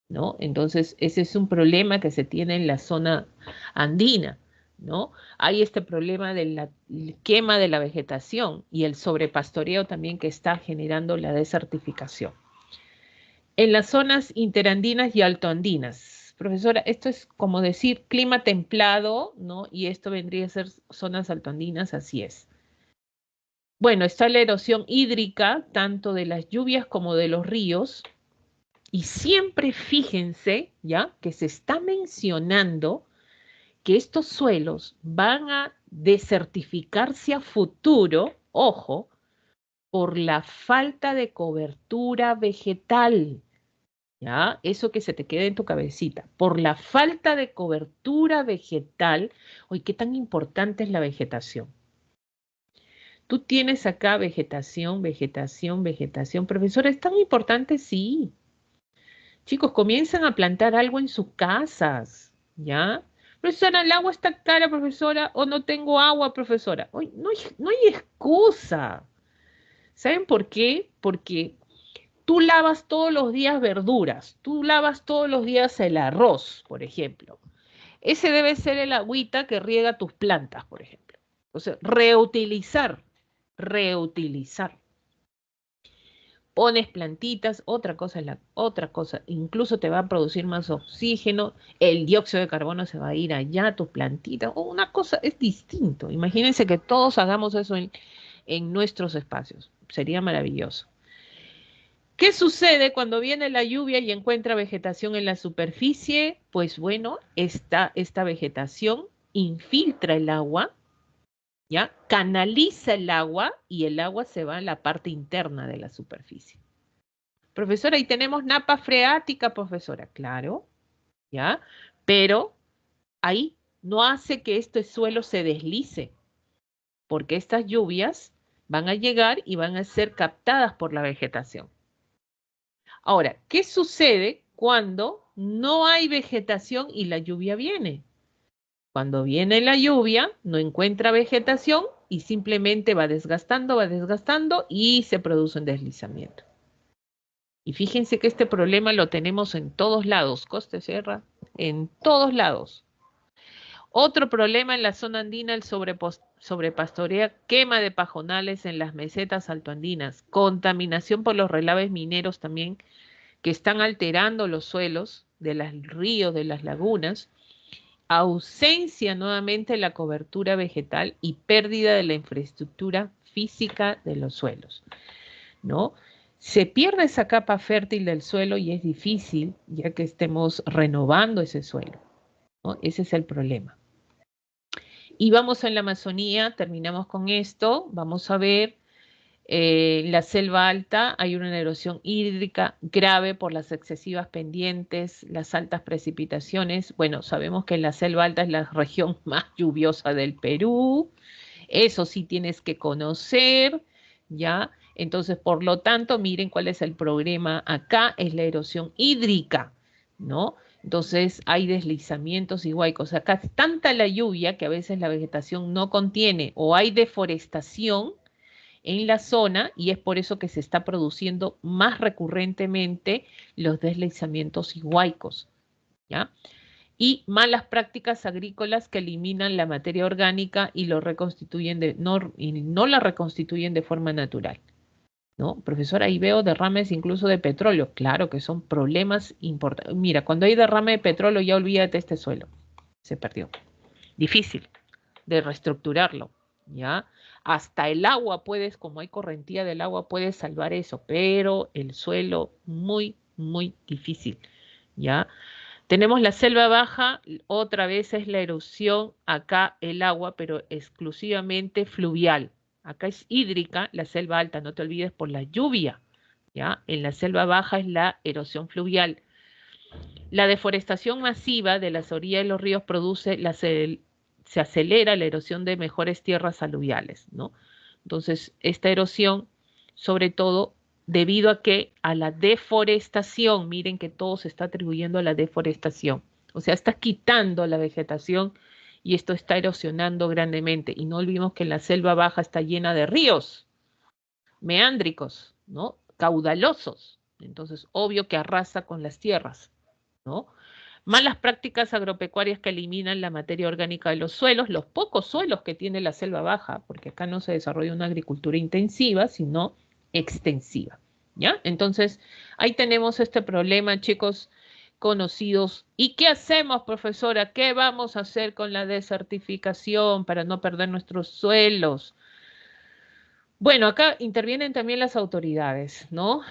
¿no? Entonces, ese es un problema que se tiene en la zona andina, ¿no? Hay este problema de la quema de la vegetación y el sobrepastoreo también que está generando la desertificación. En las zonas interandinas y altoandinas. Profesora, esto es como decir clima templado, ¿no? Y esto vendría a ser zonas altoandinas, así es. Bueno, está la erosión hídrica, tanto de las lluvias como de los ríos, y siempre fíjense, ¿ya? Que se está mencionando que estos suelos van a desertificarse a futuro, ojo, por la falta de cobertura vegetal. ¿Ya? Eso que se te quede en tu cabecita. Por la falta de cobertura vegetal, oye, ¿qué tan importante es la vegetación? Tú tienes acá vegetación, vegetación, vegetación. Profesora, ¿es tan importante? Sí. Chicos, comienzan a plantar algo en sus casas, ¿ya? Profesora, el agua está cara, profesora, o no tengo agua, profesora. Oye, no hay excusa. ¿Saben por qué? Porque tú lavas todos los días verduras, tú lavas todos los días el arroz, por ejemplo. Ese debe ser el agüita que riega tus plantas, por ejemplo. O sea, reutilizar, reutilizar. Pones plantitas, otra cosa es la otra cosa, incluso te va a producir más oxígeno, el dióxido de carbono se va a ir allá, tus plantitas, o una cosa es distinto. Imagínense que todos hagamos eso en nuestros espacios, sería maravilloso. ¿Qué sucede cuando viene la lluvia y encuentra vegetación en la superficie? Pues bueno, esta vegetación infiltra el agua, ¿ya? Canaliza el agua y el agua se va a la parte interna de la superficie. Profesora, ¿y tenemos napa freática, profesora? Claro, ¿ya? Pero ahí no hace que este suelo se deslice, porque estas lluvias van a llegar y van a ser captadas por la vegetación. Ahora, ¿qué sucede cuando no hay vegetación y la lluvia viene? Cuando viene la lluvia, no encuentra vegetación y simplemente va desgastando y se produce un deslizamiento. Y fíjense que este problema lo tenemos en todos lados, Costa Sierra, en todos lados. Otro problema en la zona andina, el sobrepastoreo, quema de pajonales en las mesetas altoandinas, contaminación por los relaves mineros también que están alterando los suelos de los ríos, de las lagunas, ausencia nuevamente de la cobertura vegetal y pérdida de la infraestructura física de los suelos, ¿no? Se pierde esa capa fértil del suelo y es difícil ya que estemos renovando ese suelo, ¿no? Ese es el problema. Y vamos en la Amazonía, terminamos con esto, vamos a ver la selva alta hay una erosión hídrica grave por las excesivas pendientes, las altas precipitaciones. Bueno, sabemos que la selva alta es la región más lluviosa del Perú. Eso sí tienes que conocer, ¿ya? Entonces, por lo tanto, miren cuál es el problema acá, es la erosión hídrica, ¿no? Entonces hay deslizamientos y huaicos. Acá es tanta la lluvia que a veces la vegetación no contiene o hay deforestación en la zona y es por eso que se está produciendo más recurrentemente los deslizamientos y huaicos, ¿ya? Y malas prácticas agrícolas que eliminan la materia orgánica y lo reconstituyen y no la reconstituyen de forma natural. ¿No? Profesora, ahí veo derrames incluso de petróleo. Claro que son problemas importantes. Mira, cuando hay derrame de petróleo, ya olvídate este suelo. Se perdió. Difícil de reestructurarlo, ¿ya? Hasta el agua puedes, como hay correntía del agua, puedes salvar eso, pero el suelo muy, muy difícil, ¿ya? Tenemos la selva baja, otra vez es la erosión, acá el agua, pero exclusivamente fluvial. Acá es hídrica, la selva alta, no te olvides por la lluvia, ¿ya? En la selva baja es la erosión fluvial. La deforestación masiva de las orillas de los ríos produce, se acelera la erosión de mejores tierras aluviales, ¿no? Entonces, esta erosión, sobre todo, debido a que a la deforestación, miren que todo se está atribuyendo a la deforestación, o sea, está quitando la vegetación y esto está erosionando grandemente. Y no olvidemos que la selva baja está llena de ríos meándricos, ¿no? Caudalosos. Entonces, obvio que arrasa con las tierras, ¿no? Malas prácticas agropecuarias que eliminan la materia orgánica de los suelos, los pocos suelos que tiene la selva baja, porque acá no se desarrolla una agricultura intensiva, sino extensiva, ¿ya? Entonces, ahí tenemos este problema, chicos, conocidos. ¿Y qué hacemos, profesora? ¿Qué vamos a hacer con la desertificación para no perder nuestros suelos? Bueno, acá intervienen también las autoridades, ¿no?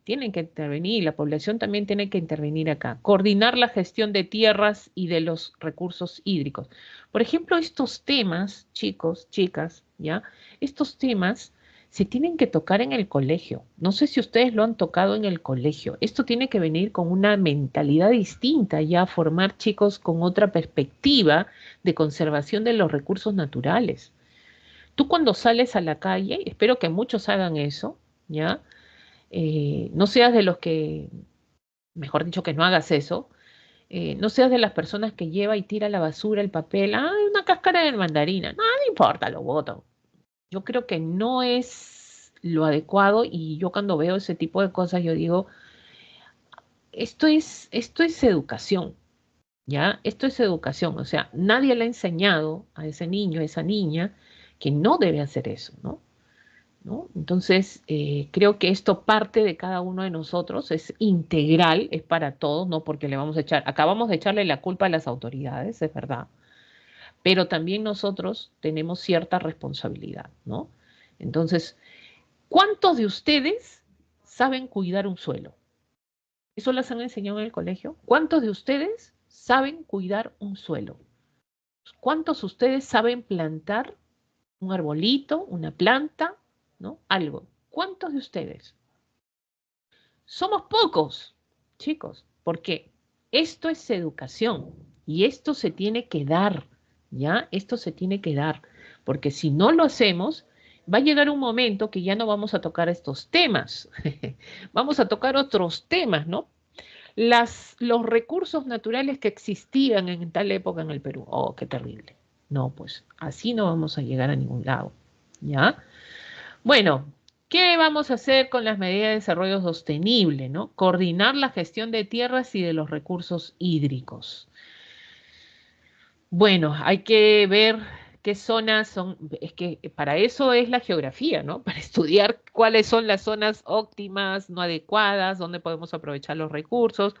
Tienen que intervenir, la población también tiene que intervenir acá. Coordinar la gestión de tierras y de los recursos hídricos. Por ejemplo, estos temas, chicos, chicas, ¿ya? Estos temas se tienen que tocar en el colegio. No sé si ustedes lo han tocado en el colegio. Esto tiene que venir con una mentalidad distinta, ya formar chicos con otra perspectiva de conservación de los recursos naturales. Tú cuando sales a la calle, espero que muchos hagan eso, ¿ya? No seas de los que, mejor dicho, que no hagas eso, no seas de las personas que lleva y tira la basura, el papel, una cáscara de mandarina, no, no importa, lo boto. Yo creo que no es lo adecuado y yo cuando veo ese tipo de cosas, yo digo, esto es educación, ¿ya? Esto es educación, o sea, nadie le ha enseñado a ese niño, a esa niña, que no debe hacer eso, ¿no? ¿No? Entonces, creo que esto parte de cada uno de nosotros, es integral, es para todos, no porque le vamos a echar, acabamos de echarle la culpa a las autoridades, es verdad, pero también nosotros tenemos cierta responsabilidad, ¿no? Entonces, ¿cuántos de ustedes saben cuidar un suelo? ¿Eso les han enseñado en el colegio? ¿Cuántos de ustedes saben cuidar un suelo? ¿Cuántos de ustedes saben plantar un arbolito, una planta, ¿no? Algo. ¿Cuántos de ustedes? Somos pocos, chicos, porque esto es educación y esto se tiene que dar, ¿ya? Esto se tiene que dar, porque si no lo hacemos, va a llegar un momento que ya no vamos a tocar estos temas, vamos a tocar otros temas, ¿no? Los recursos naturales que existían en tal época en el Perú. Oh, qué terrible. No, pues así no vamos a llegar a ningún lado, ¿ya? Bueno, ¿qué vamos a hacer con las medidas de desarrollo sostenible, ¿no? Coordinar la gestión de tierras y de los recursos hídricos. Bueno, hay que ver qué zonas son, es que para eso es la geografía, ¿no? Para estudiar cuáles son las zonas óptimas, no adecuadas, dónde podemos aprovechar los recursos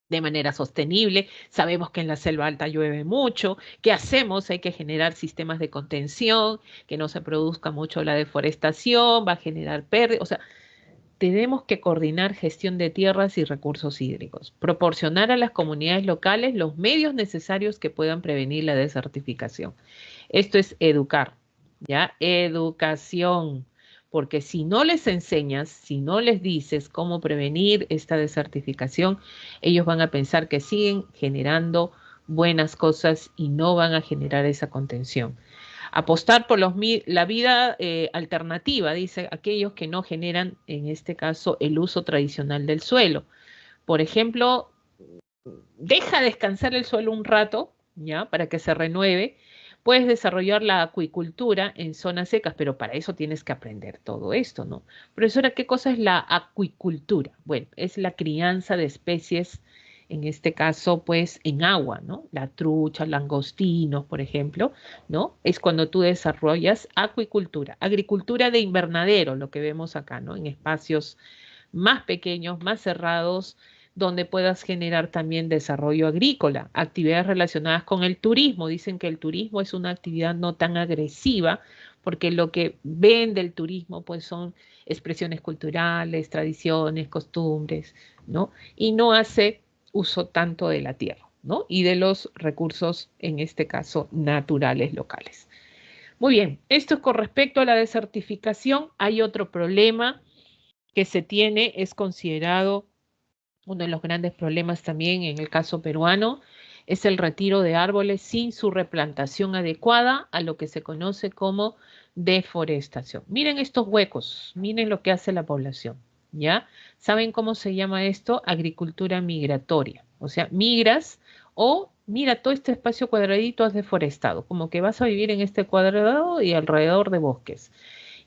de manera sostenible. Sabemos que en la selva alta llueve mucho. ¿Qué hacemos? Hay que generar sistemas de contención, que no se produzca mucho la deforestación, va a generar pérdidas. O sea, tenemos que coordinar gestión de tierras y recursos hídricos, proporcionar a las comunidades locales los medios necesarios que puedan prevenir la desertificación. Esto es educar, ¿ya? Educación, porque si no les enseñas, si no les dices cómo prevenir esta desertificación, ellos van a pensar que siguen generando buenas cosas y no van a generar esa contención. Apostar por la vida alternativa, dice, aquellos que no generan, en este caso, el uso tradicional del suelo. Por ejemplo, deja descansar el suelo un rato, ¿ya? Para que se renueve. Puedes desarrollar la acuicultura en zonas secas, pero para eso tienes que aprender todo esto, ¿no? Profesora, ¿qué cosa es la acuicultura? Bueno, es la crianza de especies, en este caso, pues, en agua, ¿no? La trucha, langostinos, por ejemplo, ¿no? Es cuando tú desarrollas acuicultura, agricultura de invernadero, lo que vemos acá, ¿no? En espacios más pequeños, más cerrados, donde puedas generar también desarrollo agrícola, actividades relacionadas con el turismo. Dicen que el turismo es una actividad no tan agresiva, porque lo que ven del turismo pues son expresiones culturales, tradiciones, costumbres, ¿no? Y no hace uso tanto de la tierra, ¿no? Y de los recursos, en este caso, naturales locales. Muy bien, esto es con respecto a la desertificación. Hay otro problema que se tiene, es considerado uno de los grandes problemas también en el caso peruano, es el retiro de árboles sin su replantación adecuada a lo que se conoce como deforestación. Miren estos huecos, miren lo que hace la población, ¿ya? ¿Saben cómo se llama esto? Agricultura migratoria. O sea, migras o mira, todo este espacio cuadradito has deforestado, como que vas a vivir en este cuadrado y alrededor de bosques.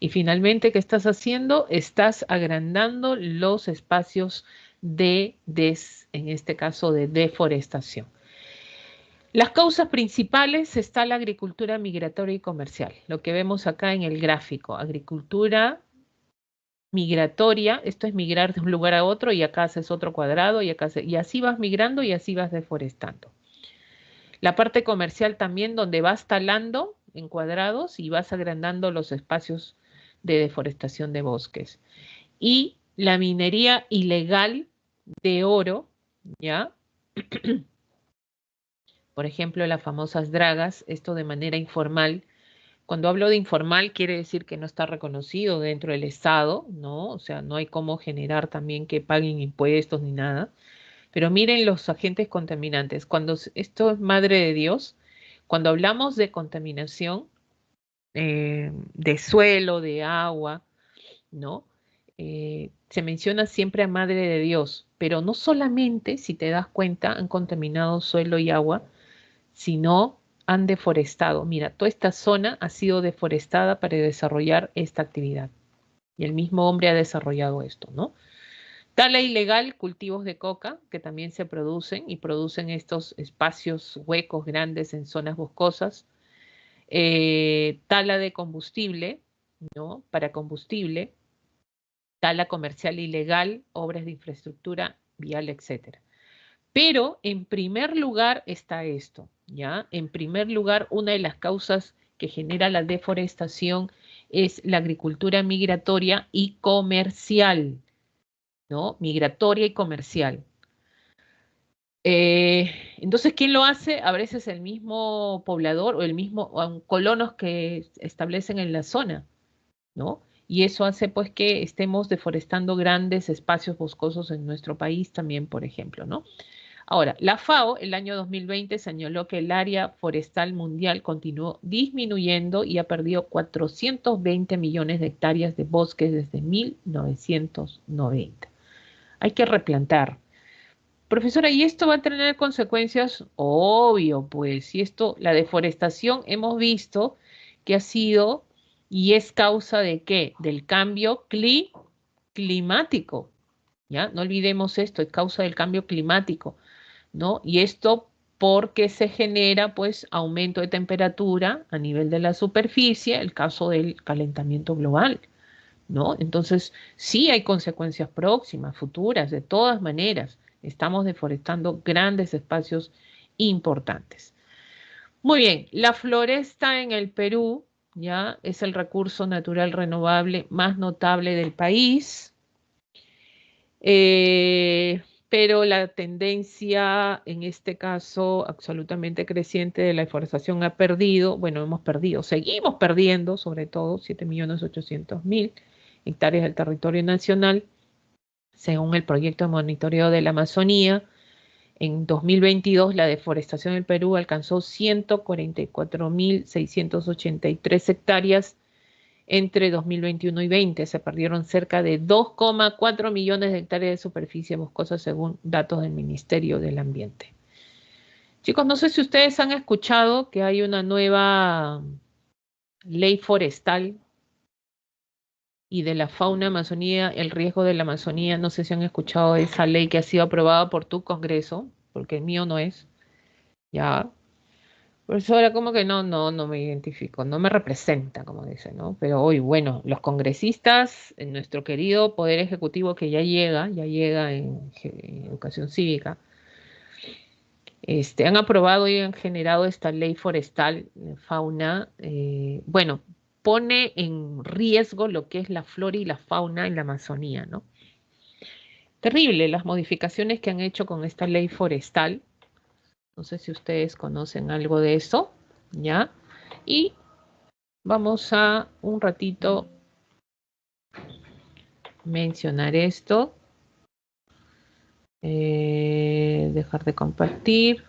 Y finalmente, ¿qué estás haciendo? Estás agrandando los espacios en este caso, de deforestación. Las causas principales está la agricultura migratoria y comercial, lo que vemos acá en el gráfico. Agricultura migratoria, esto es migrar de un lugar a otro y acá haces otro cuadrado y así vas migrando y así vas deforestando. La parte comercial también donde vas talando en cuadrados y vas agrandando los espacios de deforestación de bosques. Y la minería ilegal de oro, ¿ya? Por ejemplo, las famosas dragas, esto de manera informal. Cuando hablo de informal, quiere decir que no está reconocido dentro del Estado, ¿no? O sea, no hay cómo generar también que paguen impuestos ni nada. Pero miren los agentes contaminantes. Esto es madre de Dios, cuando hablamos de contaminación de suelo, de agua, ¿no? Se menciona siempre a Madre de Dios, pero no solamente, si te das cuenta, han contaminado suelo y agua, sino han deforestado. Mira, toda esta zona ha sido deforestada para desarrollar esta actividad. Y el mismo hombre ha desarrollado esto, ¿no? Tala ilegal, cultivos de coca, que también se producen y producen estos espacios huecos grandes en zonas boscosas. Tala de combustible, ¿no? Para combustible, tala comercial ilegal, obras de infraestructura vial, etcétera. Pero en primer lugar está esto, ¿ya? En primer lugar, una de las causas que genera la deforestación es la agricultura migratoria y comercial, ¿no? Migratoria y comercial. Entonces, ¿quién lo hace? A veces el mismo poblador o el mismo o colonos que establecen en la zona, ¿no? Y eso hace pues que estemos deforestando grandes espacios boscosos en nuestro país también, por ejemplo, ¿no? Ahora, la FAO el año 2020 señaló que el área forestal mundial continuó disminuyendo y ha perdido 420 millones de hectáreas de bosques desde 1990. Hay que replantar. Profesora, ¿y esto va a tener consecuencias? Obvio, pues, y esto, la deforestación, hemos visto que ha sido y es causa de qué? Del cambio climático, ¿ya? No olvidemos esto, es causa del cambio climático, ¿no? Y esto porque se genera, pues, aumento de temperatura a nivel de la superficie, el caso del calentamiento global, ¿no? Entonces, sí hay consecuencias próximas, futuras, de todas maneras. Estamos deforestando grandes espacios importantes. Muy bien, la floresta en el Perú, ya es el recurso natural renovable más notable del país, pero la tendencia, en este caso, absolutamente creciente de la deforestación ha perdido, bueno, hemos perdido, seguimos perdiendo, sobre todo 7.800.000 hectáreas del territorio nacional, según el proyecto de monitoreo de la Amazonía. En 2022, la deforestación en Perú alcanzó 144.683 hectáreas entre 2021 y 20. Se perdieron cerca de 2,4 millones de hectáreas de superficie boscosa según datos del Ministerio del Ambiente. Chicos, no sé si ustedes han escuchado que hay una nueva ley forestal y de la fauna amazonía, el riesgo de la Amazonía. No sé si han escuchado esa ley que ha sido aprobada por tu Congreso, porque el mío no es. Ya. Por eso ahora como que no me identifico, no me representa, como dice, ¿no? Pero hoy, bueno, los congresistas, en nuestro querido Poder Ejecutivo que ya llega en educación cívica, han aprobado y han generado esta ley forestal, fauna, bueno, pone en riesgo lo que es la flora y la fauna en la Amazonía, ¿no? Terrible las modificaciones que han hecho con esta ley forestal. No sé si ustedes conocen algo de eso, ¿ya? Y vamos a un ratito mencionar esto. Dejar de compartir.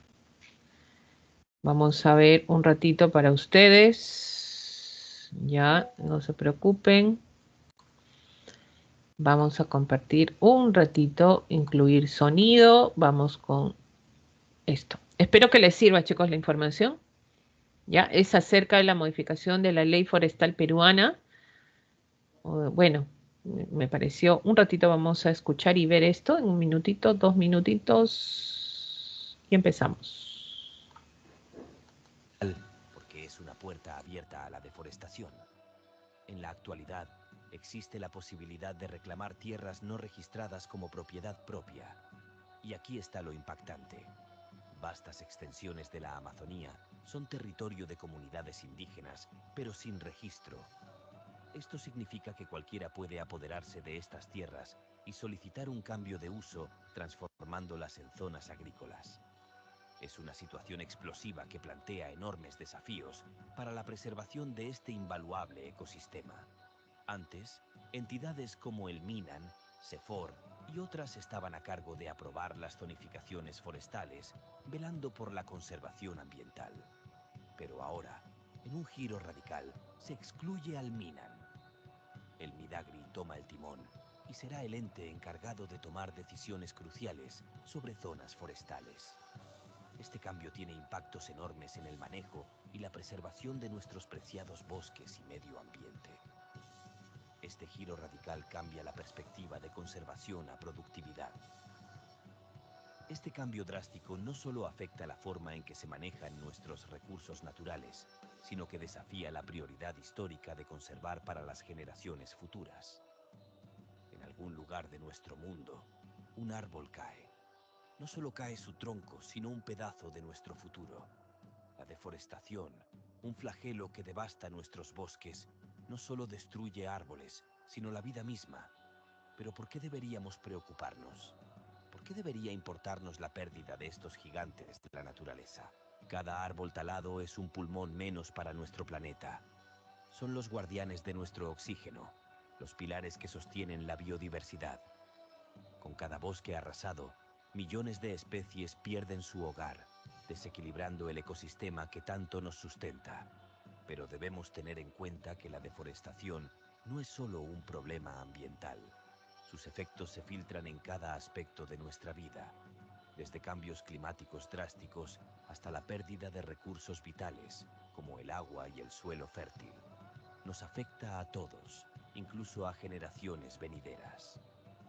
Vamos a ver un ratito para ustedes. Ya, no se preocupen. Vamos a compartir un ratito, incluir sonido. Vamos con esto. Espero que les sirva, chicos, la información. Ya, es acerca de la modificación de la ley forestal peruana. Bueno, me pareció, un ratito vamos a escuchar y ver esto, en un minutito, 2 minutitos, y empezamos. Porque es una puerta abierta a la deforestación. En la actualidad, existe la posibilidad de reclamar tierras no registradas como propiedad propia. Y aquí está lo impactante. Vastas extensiones de la Amazonía son territorio de comunidades indígenas, pero sin registro. Esto significa que cualquiera puede apoderarse de estas tierras y solicitar un cambio de uso, transformándolas en zonas agrícolas. Es una situación explosiva que plantea enormes desafíos para la preservación de este invaluable ecosistema. Antes, entidades como el MINAN, CEFOR y otras estaban a cargo de aprobar las zonificaciones forestales, velando por la conservación ambiental. Pero ahora, en un giro radical, se excluye al MINAN. El Midagri toma el timón y será el ente encargado de tomar decisiones cruciales sobre zonas forestales. Este cambio tiene impactos enormes en el manejo y la preservación de nuestros preciados bosques y medio ambiente. Este giro radical cambia la perspectiva de conservación a productividad. Este cambio drástico no solo afecta la forma en que se manejan nuestros recursos naturales, sino que desafía la prioridad histórica de conservar para las generaciones futuras. En algún lugar de nuestro mundo, un árbol cae. No solo cae su tronco, sino un pedazo de nuestro futuro. La deforestación, un flagelo que devasta nuestros bosques, no solo destruye árboles, sino la vida misma. Pero ¿por qué deberíamos preocuparnos? ¿Por qué debería importarnos la pérdida de estos gigantes de la naturaleza? Cada árbol talado es un pulmón menos para nuestro planeta. Son los guardianes de nuestro oxígeno, los pilares que sostienen la biodiversidad. Con cada bosque arrasado, millones de especies pierden su hogar, desequilibrando el ecosistema que tanto nos sustenta. Pero debemos tener en cuenta que la deforestación no es solo un problema ambiental. Sus efectos se filtran en cada aspecto de nuestra vida, desde cambios climáticos drásticos hasta la pérdida de recursos vitales, como el agua y el suelo fértil. Nos afecta a todos, incluso a generaciones venideras.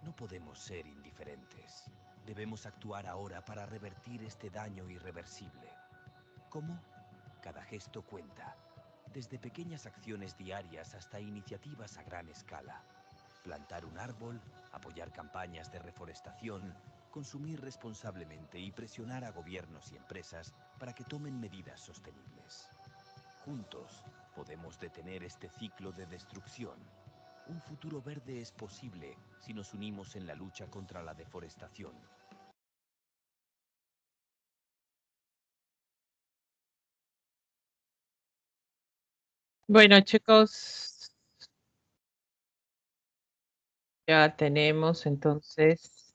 No podemos ser indiferentes. Debemos actuar ahora para revertir este daño irreversible. ¿Cómo? Cada gesto cuenta, desde pequeñas acciones diarias hasta iniciativas a gran escala. Plantar un árbol, apoyar campañas de reforestación, consumir responsablemente y presionar a gobiernos y empresas para que tomen medidas sostenibles. Juntos podemos detener este ciclo de destrucción. Un futuro verde es posible si nos unimos en la lucha contra la deforestación. Bueno, chicos, ya tenemos entonces.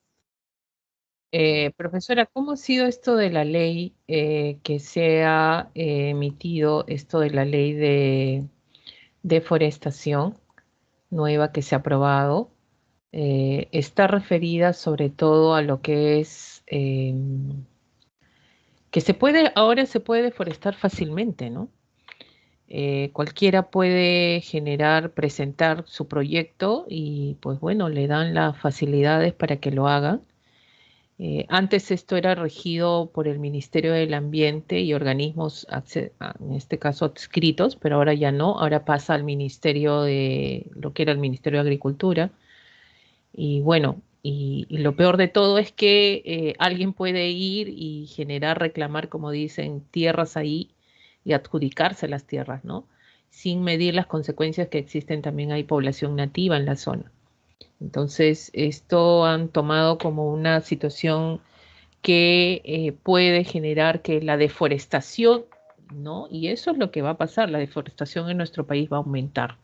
Profesora, ¿cómo ha sido esto de la ley que se ha emitido, esto de la ley deforestación nueva que se ha aprobado está referida sobre todo a lo que es que ahora se puede deforestar fácilmente, ¿no? Cualquiera puede presentar su proyecto y pues bueno, le dan las facilidades para que lo hagan. Antes esto era regido por el Ministerio del Ambiente y organismos, en este caso adscritos, pero ahora ya no, ahora pasa al Ministerio de, lo que era el Ministerio de Agricultura. Y bueno, y lo peor de todo es que alguien puede ir y reclamar, como dicen, tierras ahí y adjudicarse las tierras, ¿no? Sin medir las consecuencias que existen, también hay población nativa en la zona. Entonces, esto han tomado como una situación que puede generar que la deforestación, ¿no? Y eso es lo que va a pasar, la deforestación en nuestro país va a aumentar.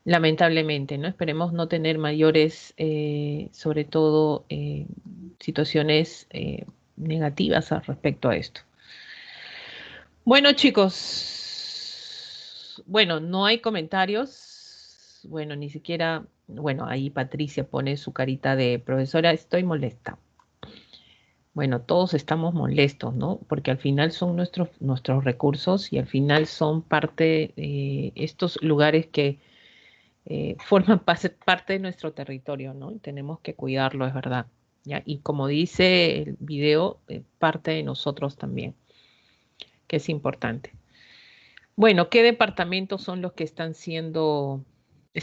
Lamentablemente, ¿no? Esperemos no tener mayores, sobre todo, situaciones negativas al respecto a esto. Bueno, chicos, bueno, no hay comentarios. Bueno, ni siquiera, bueno, ahí Patricia pone su carita de profesora, estoy molesta. Bueno, todos estamos molestos, ¿no? Porque al final son nuestros recursos y al final son parte de estos lugares que forman parte de nuestro territorio, ¿no? Y tenemos que cuidarlo, es verdad. ¿Ya? Y como dice el video, parte de nosotros también, que es importante. Bueno, ¿qué departamentos son los que está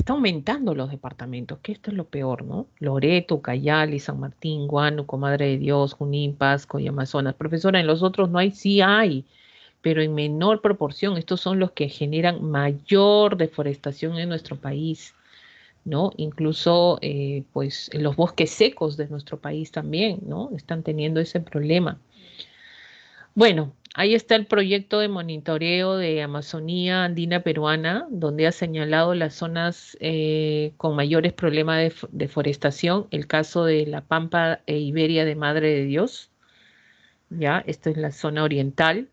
aumentando los departamentos, que esto es lo peor, ¿no? Loreto, Ucayali, San Martín, Huánuco, Madre de Dios, Junín, Pasco y Amazonas. Profesora, en los otros no hay, sí hay, pero en menor proporción. Estos son los que generan mayor deforestación en nuestro país, ¿no? Incluso, pues, en los bosques secos de nuestro país también, ¿no? Están teniendo ese problema. Bueno, ahí está el proyecto de monitoreo de Amazonía Andina Peruana, donde ha señalado las zonas con mayores problemas de deforestación, el caso de La Pampa e Iberia de Madre de Dios, ya, esto es la zona oriental,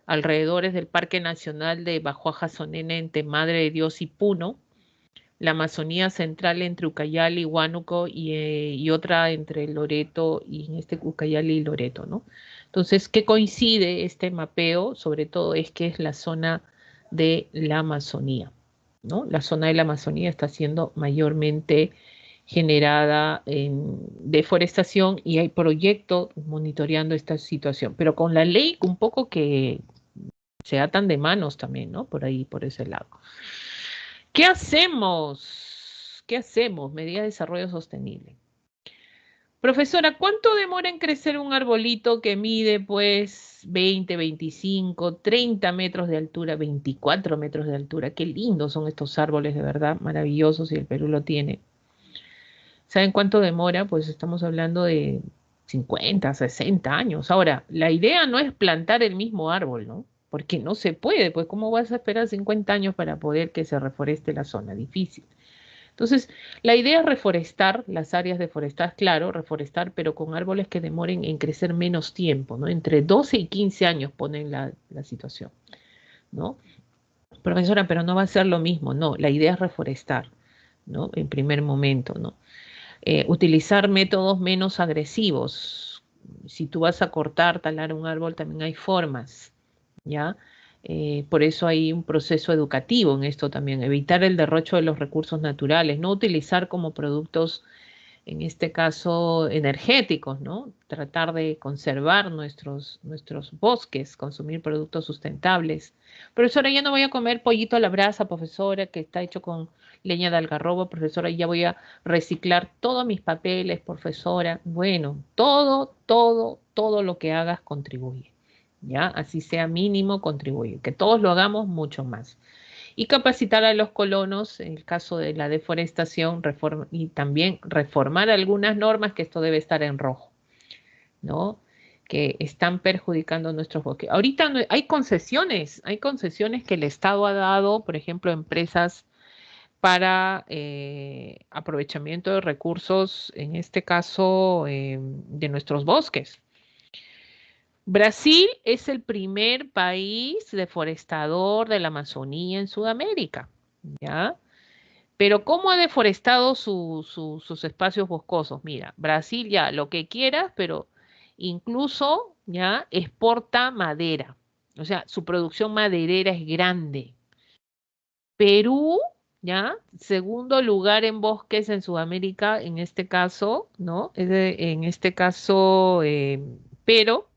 alrededores del Parque Nacional de Bajuaja Sonene entre Madre de Dios y Puno, la Amazonía central entre Ucayali, Huánuco y otra entre Loreto y en este Ucayali y Loreto, ¿no? Entonces, ¿qué coincide este mapeo? Sobre todo es que es la zona de la Amazonía, ¿no? La zona de la Amazonía está siendo mayormente generada en deforestación y hay proyectos monitoreando esta situación, pero con la ley un poco que se atan de manos también, ¿no? Por ahí, por ese lado. ¿Qué hacemos? ¿Qué hacemos? Medida de desarrollo sostenible. Profesora, ¿cuánto demora en crecer un arbolito que mide pues 20, 25, 30 metros de altura, 24 metros de altura? Qué lindos son estos árboles, de verdad, maravillosos y el Perú lo tiene. ¿Saben cuánto demora? Pues estamos hablando de 50, 60 años. Ahora, la idea no es plantar el mismo árbol, ¿no? Porque no se puede, pues ¿cómo vas a esperar 50 años para poder que se reforeste la zona? Difícil. Entonces, la idea es reforestar las áreas deforestadas, claro, reforestar, pero con árboles que demoren en crecer menos tiempo, ¿no? Entre 12 y 15 años ponen la situación, ¿no? Profesora, pero no va a ser lo mismo, no, la idea es reforestar, ¿no? En primer momento, ¿no? Utilizar métodos menos agresivos. Si tú vas a cortar, talar un árbol, también hay formas, ¿ya? Por eso hay un proceso educativo en esto también, evitar el derrocho de los recursos naturales, no utilizar como productos, en este caso, energéticos, ¿no? Tratar de conservar nuestros bosques, consumir productos sustentables. Profesora, ya no voy a comer pollito a la brasa, profesora, que está hecho con leña de algarrobo, profesora, ya voy a reciclar todos mis papeles, profesora. Bueno, todo lo que hagas contribuye. ¿Ya? Así sea mínimo, contribuye. Que todos lo hagamos mucho más. Y capacitar a los colonos en el caso de la deforestación y también reformar algunas normas, que esto debe estar en rojo, ¿no? Que están perjudicando nuestros bosques. Ahorita hay concesiones que el Estado ha dado, por ejemplo, a empresas para aprovechamiento de recursos, en este caso, de nuestros bosques. Brasil es el primer país deforestador de la Amazonía en Sudamérica, ¿ya? Pero ¿cómo ha deforestado sus espacios boscosos? Mira, Brasil ya, lo que quieras, pero incluso ya exporta madera. O sea, su producción maderera es grande. Perú, ya, segundo lugar en bosques en Sudamérica, en este caso, ¿no? En este caso, pero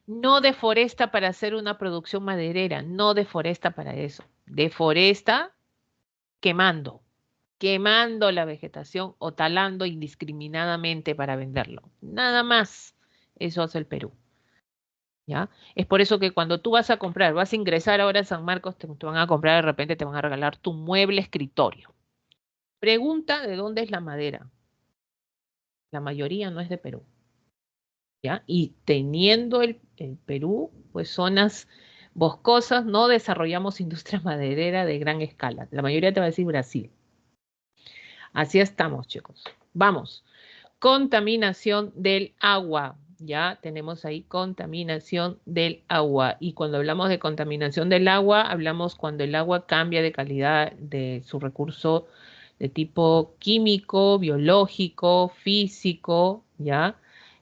no deforesta para hacer una producción maderera, no deforesta para eso. Deforesta quemando, quemando la vegetación o talando indiscriminadamente para venderlo. Nada más. Eso hace el Perú, ¿ya? Es por eso que cuando tú vas a comprar, vas a ingresar ahora a San Marcos, te van a comprar, de repente te van a regalar tu mueble escritorio. Pregunta de dónde es la madera. La mayoría no es de Perú, ¿ya? Y teniendo el Perú, pues zonas boscosas, no desarrollamos industria maderera de gran escala. La mayoría te va a decir Brasil. Así estamos, chicos. Vamos. Contaminación del agua. Ya tenemos ahí contaminación del agua. Y cuando hablamos de contaminación del agua, hablamos cuando el agua cambia de calidad de su recurso de tipo químico, biológico, físico, ¿ya?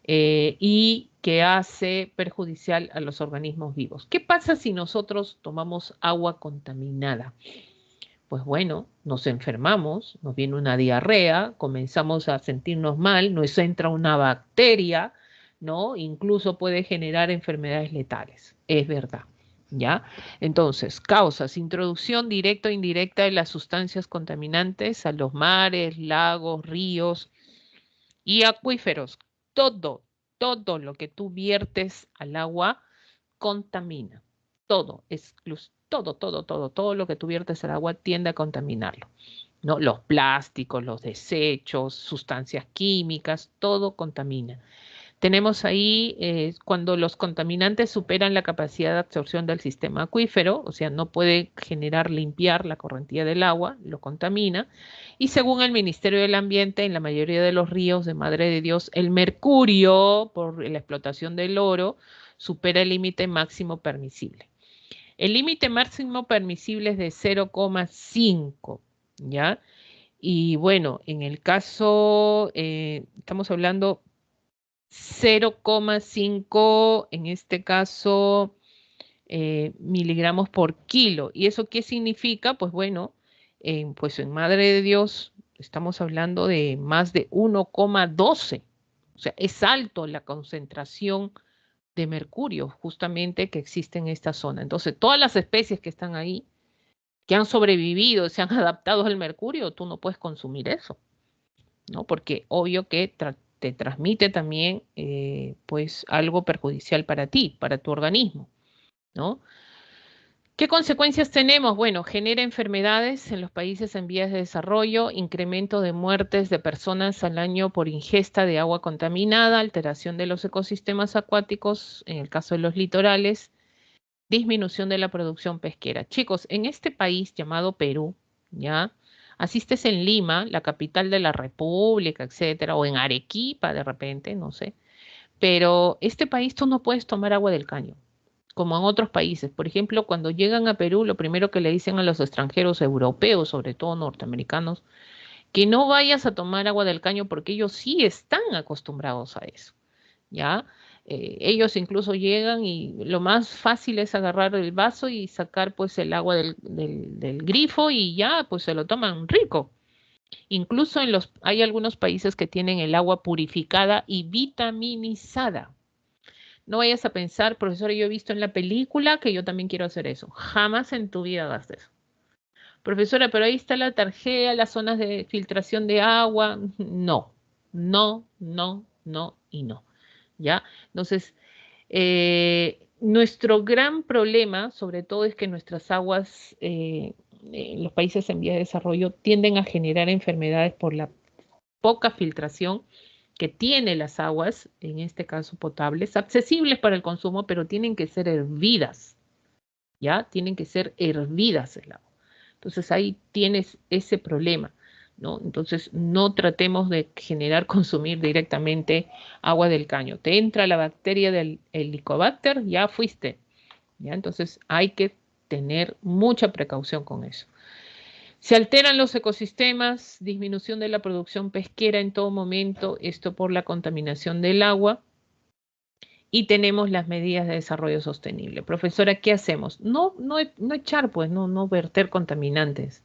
Y que hace perjudicial a los organismos vivos. ¿Qué pasa si nosotros tomamos agua contaminada? Pues bueno, nos enfermamos, nos viene una diarrea, comenzamos a sentirnos mal, nos entra una bacteria, ¿no? Incluso puede generar enfermedades letales, es verdad, ¿ya? Entonces, causas, introducción directa o indirecta de las sustancias contaminantes a los mares, lagos, ríos y acuíferos. Todo, todo lo que tú viertes al agua contamina. Todo, todo lo que tú viertes al agua tiende a contaminarlo, ¿no? Los plásticos, los desechos, sustancias químicas, todo contamina. Tenemos ahí cuando los contaminantes superan la capacidad de absorción del sistema acuífero, o sea, no puede generar limpiar la correntía del agua, lo contamina. Y según el Ministerio del Ambiente, en la mayoría de los ríos de Madre de Dios, el mercurio, por la explotación del oro, supera el límite máximo permisible. El límite máximo permisible es de 0,5, ¿ya? Y bueno, en el caso, estamos hablando 0,5, en este caso, miligramos por kilo. ¿Y eso qué significa? Pues bueno, pues en Madre de Dios estamos hablando de más de 1,12. O sea, es alto la concentración de mercurio justamente que existe en esta zona. Entonces, todas las especies que están ahí, que han sobrevivido, se han adaptado al mercurio, tú no puedes consumir eso, ¿no? Porque obvio que te transmite también pues algo perjudicial para ti, para tu organismo, ¿no? ¿Qué consecuencias tenemos? Bueno, genera enfermedades en los países en vías de desarrollo, incremento de muertes de personas al año por ingesta de agua contaminada, alteración de los ecosistemas acuáticos, en el caso de los litorales, disminución de la producción pesquera. Chicos, en este país llamado Perú, ¿ya? Asistes en Lima, la capital de la República, etcétera, o en Arequipa de repente, no sé. Pero este país tú no puedes tomar agua del caño, como en otros países. Por ejemplo, cuando llegan a Perú, lo primero que le dicen a los extranjeros europeos, sobre todo norteamericanos, que no vayas a tomar agua del caño porque ellos sí están acostumbrados a eso. ¿Ya? Ellos incluso llegan y lo más fácil es agarrar el vaso y sacar pues el agua del grifo y ya pues se lo toman rico. Incluso hay algunos países que tienen el agua purificada y vitaminizada. No vayas a pensar, profesora, yo he visto en la película que yo también quiero hacer eso. Jamás en tu vida hagas eso. Profesora, pero ahí está la tarjeta, las zonas de filtración de agua. No, no, no, no y no. ¿Ya? Entonces, nuestro gran problema, sobre todo, es que nuestras aguas en los países en vías de desarrollo tienden a generar enfermedades por la poca filtración que tienen las aguas, en este caso potables, accesibles para el consumo, pero tienen que ser hervidas, ¿ya? Tienen que ser hervidas el agua. Entonces ahí tienes ese problema. ¿no? Entonces, no tratemos de consumir directamente agua del caño. Te entra la bacteria del Helicobacter, ya fuiste, ¿ya? Entonces, hay que tener mucha precaución con eso. Se alteran los ecosistemas, disminución de la producción pesquera en todo momento, esto por la contaminación del agua. Y tenemos las medidas de desarrollo sostenible. Profesora, ¿qué hacemos? No echar, pues, no verter contaminantes.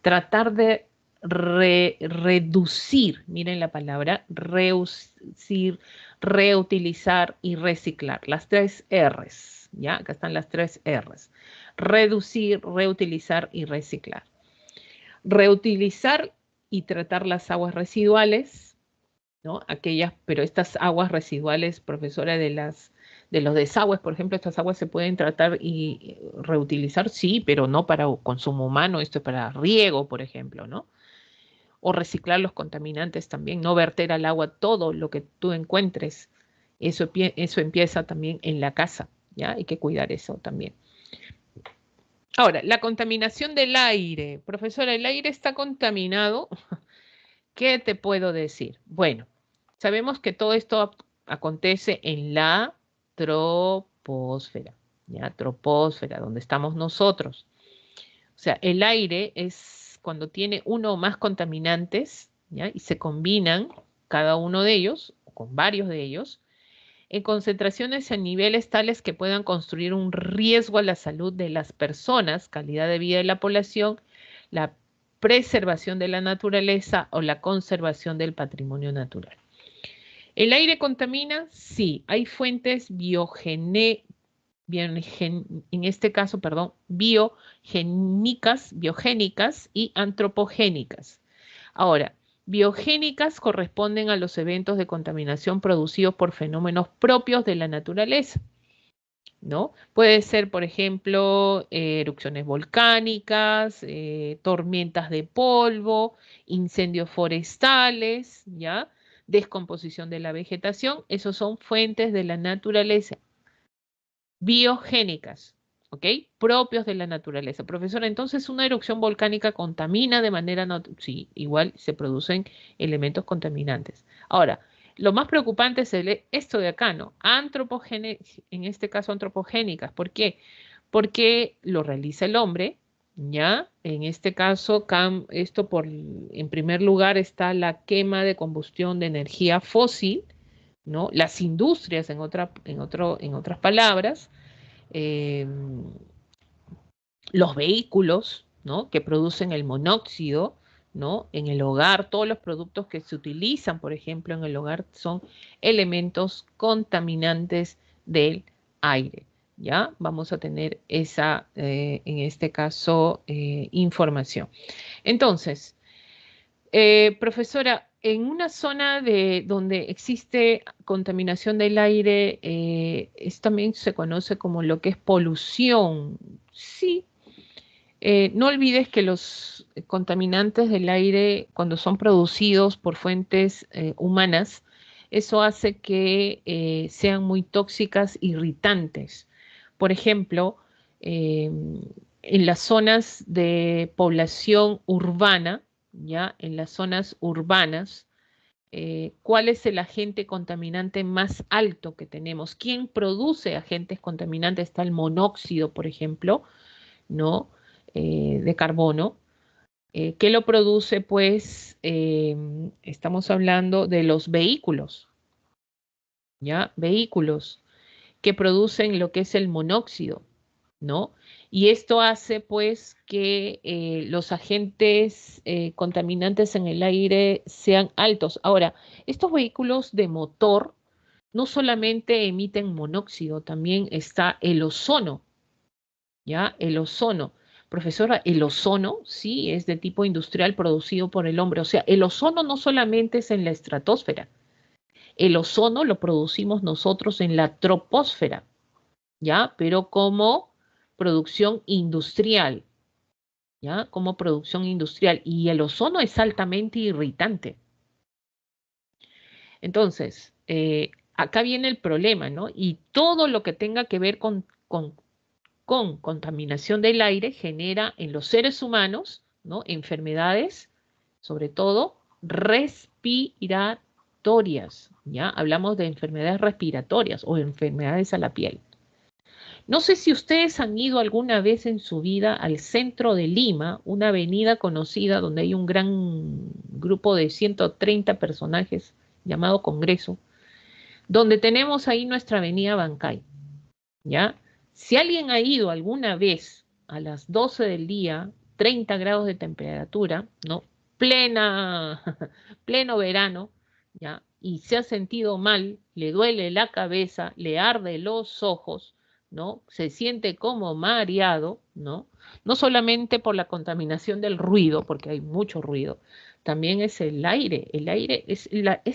Tratar de reducir, miren la palabra, reducir, reutilizar y reciclar. Las 3 Rs, ¿ya? Acá están las 3 Rs. Reducir, reutilizar y reciclar. Reutilizar y tratar las aguas residuales, ¿no? Aquellas, pero estas aguas residuales, profesora, de los desagües, por ejemplo, estas aguas se pueden tratar y reutilizar, sí, pero no para consumo humano, esto es para riego, por ejemplo, ¿no? O reciclar los contaminantes también, no verter al agua todo lo que tú encuentres. Eso empieza también en la casa, ¿ya? Hay que cuidar eso también. Ahora, la contaminación del aire. Profesora, ¿el aire está contaminado? ¿Qué te puedo decir? Bueno, sabemos que todo esto acontece en la troposfera, ¿ya? Troposfera, donde estamos nosotros. O sea, el aire es cuando tiene uno o más contaminantes, ¿ya? Y se combinan cada uno de ellos, o con varios de ellos, en concentraciones a niveles tales que puedan construir un riesgo a la salud de las personas, calidad de vida de la población, la preservación de la naturaleza o la conservación del patrimonio natural. ¿El aire contamina? Sí, hay fuentes en este caso, perdón, biogénicas y antropogénicas. Ahora, biogénicas corresponden a los eventos de contaminación producidos por fenómenos propios de la naturaleza, ¿no? Puede ser, por ejemplo, erupciones volcánicas, tormentas de polvo, incendios forestales, ¿ya? Descomposición de la vegetación, esos son fuentes de la naturaleza biogénicas, ¿ok? Propios de la naturaleza. Profesora, entonces una erupción volcánica contamina de manera natural. Sí, igual se producen elementos contaminantes. Ahora, lo más preocupante es esto de acá, ¿no? En este caso antropogénicas. ¿Por qué? Porque lo realiza el hombre, ¿ya? En este caso, en primer lugar está la quema de combustión de energía fósil, ¿no? Las industrias, en otras palabras, eh, los vehículos, ¿no? Que producen el monóxido, ¿no? En el hogar, todos los productos que se utilizan, por ejemplo, en el hogar son elementos contaminantes del aire, ¿ya? Vamos a tener esa, en este caso, información. Entonces, profesora, en una zona donde existe contaminación del aire, también se conoce como lo que es polución. Sí, no olvides que los contaminantes del aire, cuando son producidos por fuentes humanas, eso hace que sean muy tóxicas, irritantes. Por ejemplo, en las zonas de población urbana, ¿ya? En las zonas urbanas, ¿cuál es el agente contaminante más alto que tenemos? ¿Quién produce agentes contaminantes? Está el monóxido, por ejemplo, ¿no? De carbono. ¿Qué lo produce? Pues estamos hablando de los vehículos, ¿ya? Vehículos que producen lo que es el monóxido, ¿no? Y esto hace pues que los agentes contaminantes en el aire sean altos. Ahora, estos vehículos de motor no solamente emiten monóxido, también está el ozono, ¿ya? El ozono. Profesora, el ozono sí es de tipo industrial producido por el hombre. O sea, el ozono no solamente es en la estratosfera, el ozono lo producimos nosotros en la troposfera, ¿ya? Pero como producción industrial, ¿ya? Como producción industrial. Y el ozono es altamente irritante. Entonces, acá viene el problema, ¿no? Y todo lo que tenga que ver con contaminación del aire genera en los seres humanos, ¿no? Enfermedades, sobre todo respiratorias, ¿ya? Hablamos de enfermedades respiratorias o enfermedades a la piel. No sé si ustedes han ido alguna vez en su vida al centro de Lima, una avenida conocida donde hay un gran grupo de 130 personajes llamado Congreso, donde tenemos ahí nuestra avenida Bancay, ¿ya? Si alguien ha ido alguna vez a las 12 del día, 30 grados de temperatura, ¿no? Plena, pleno verano, ¿ya? Y se ha sentido mal, le duele la cabeza, le arde los ojos, ¿no? Se siente como mareado, ¿no? No solamente por la contaminación del ruido, porque hay mucho ruido, también es el aire. El aire es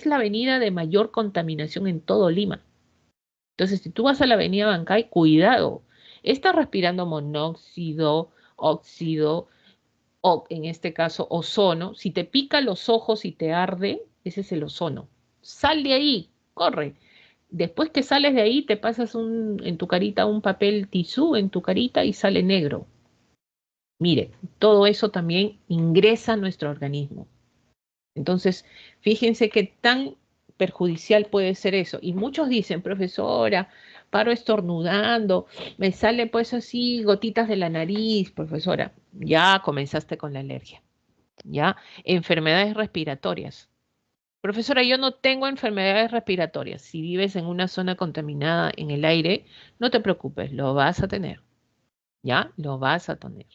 la avenida de mayor contaminación en todo Lima. Entonces, si tú vas a la avenida Bancay, cuidado. Estás respirando monóxido, óxido, o en este caso ozono. Si te pica los ojos y te arde, ese es el ozono. Sal de ahí, corre. Después que sales de ahí, te pasas en tu carita un papel tisú en tu carita y sale negro. Mire, todo eso también ingresa a nuestro organismo. Entonces, fíjense qué tan perjudicial puede ser eso. Y muchos dicen, profesora, paro estornudando, me sale pues así gotitas de la nariz, profesora. Ya comenzaste con la alergia, ¿ya? Enfermedades respiratorias. Profesora, yo no tengo enfermedades respiratorias. Si vives en una zona contaminada en el aire, no te preocupes, lo vas a tener, ¿ya? Lo vas a tener.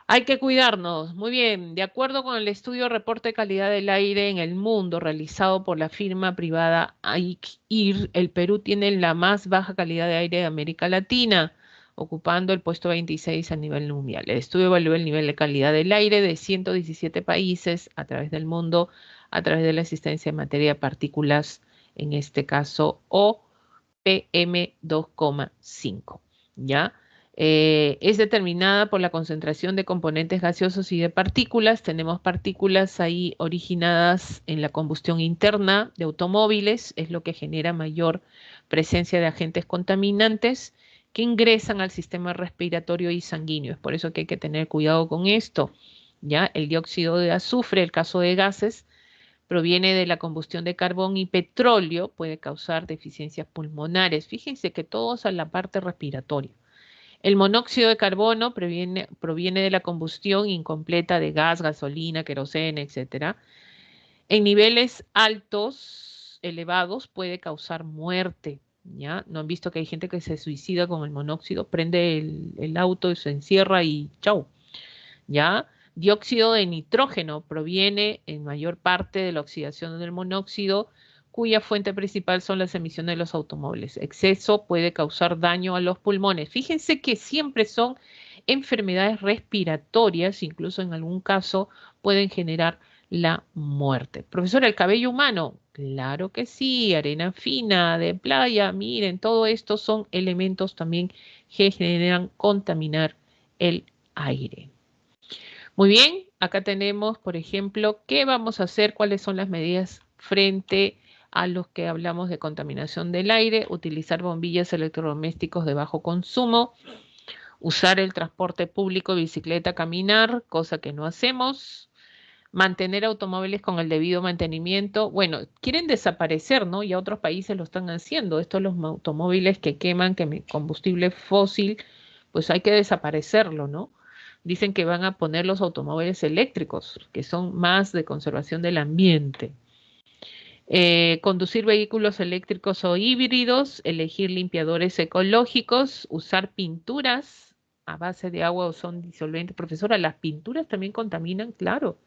Hay que cuidarnos. Muy bien. De acuerdo con el estudio Reporte de Calidad del Aire en el Mundo realizado por la firma privada AICIR, el Perú tiene la más baja calidad de aire de América Latina, ocupando el puesto 26 a nivel mundial. El estudio evaluó el nivel de calidad del aire de 117 países a través del mundo, a través de la existencia de materia de partículas, en este caso, o PM2,5. ¿Ya? Es determinada por la concentración de componentes gaseosos y de partículas. Tenemos partículas ahí originadas en la combustión interna de automóviles, es lo que genera mayor presencia de agentes contaminantes que ingresan al sistema respiratorio y sanguíneo. Es por eso que hay que tener cuidado con esto. ¿Ya? El dióxido de azufre, el caso de gases, proviene de la combustión de carbón y petróleo, puede causar deficiencias pulmonares. Fíjense que todos a la parte respiratoria. El monóxido de carbono proviene de la combustión incompleta de gas, gasolina, queroseno, etc. En niveles altos, elevados, puede causar muerte. ¿Ya? ¿No han visto que hay gente que se suicida con el monóxido? Prende el auto y se encierra y chau. ¿Ya? Dióxido de nitrógeno proviene en mayor parte de la oxidación del monóxido, cuya fuente principal son las emisiones de los automóviles. Exceso puede causar daño a los pulmones. Fíjense que siempre son enfermedades respiratorias, incluso en algún caso pueden generar la muerte. Profesora, ¿el cabello humano? Claro que sí, arena fina de playa, miren, todo esto son elementos también que generan contaminar el aire. Muy bien, acá tenemos, por ejemplo, qué vamos a hacer, cuáles son las medidas frente a los que hablamos de contaminación del aire, utilizar bombillas electrodomésticos de bajo consumo, usar el transporte público, bicicleta, caminar, cosa que no hacemos, mantener automóviles con el debido mantenimiento. Bueno, quieren desaparecer, ¿no? Y otros países lo están haciendo. Estos los automóviles que queman combustible fósil, pues hay que desaparecerlo, ¿no? Dicen que van a poner los automóviles eléctricos, que son más de conservación del ambiente. Conducir vehículos eléctricos o híbridos, elegir limpiadores ecológicos, usar pinturas a base de agua o son disolventes. Profesora, ¿las pinturas también contaminan? Claro.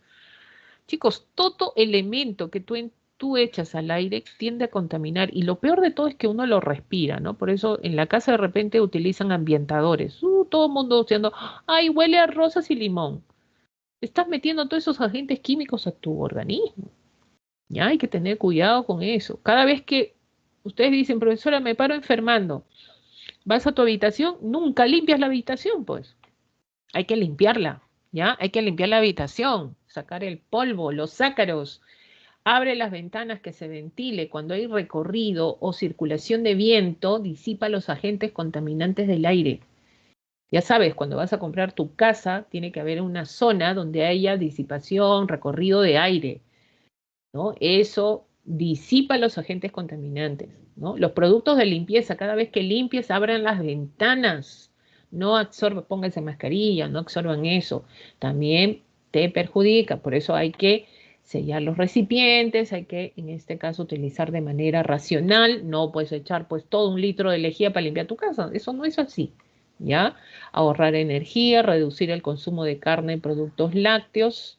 Chicos, todo elemento que tú echas al aire tiende a contaminar y lo peor de todo es que uno lo respira, ¿no? Por eso en la casa de repente utilizan ambientadores. Todo el mundo diciendo, ay, huele a rosas y limón. Estás metiendo todos esos agentes químicos a tu organismo. Ya hay que tener cuidado con eso. Cada vez que ustedes dicen, profesora, me paro enfermando, vas a tu habitación, nunca limpias la habitación, pues. Hay que limpiarla, ¿ya? Hay que limpiar la habitación, sacar el polvo, los ácaros. Abre las ventanas que se ventile. Cuando hay recorrido o circulación de viento, disipa los agentes contaminantes del aire. Ya sabes, cuando vas a comprar tu casa, tiene que haber una zona donde haya disipación, recorrido de aire, ¿no? Eso disipa los agentes contaminantes, ¿no? Los productos de limpieza, cada vez que limpies, abran las ventanas, no absorban, pónganse mascarilla, no absorban eso, también te perjudica, por eso hay que sellar los recipientes, hay que, en este caso, utilizar de manera racional, no puedes echar pues todo un litro de lejía para limpiar tu casa, eso no es así, ¿ya? Ahorrar energía, reducir el consumo de carne y productos lácteos.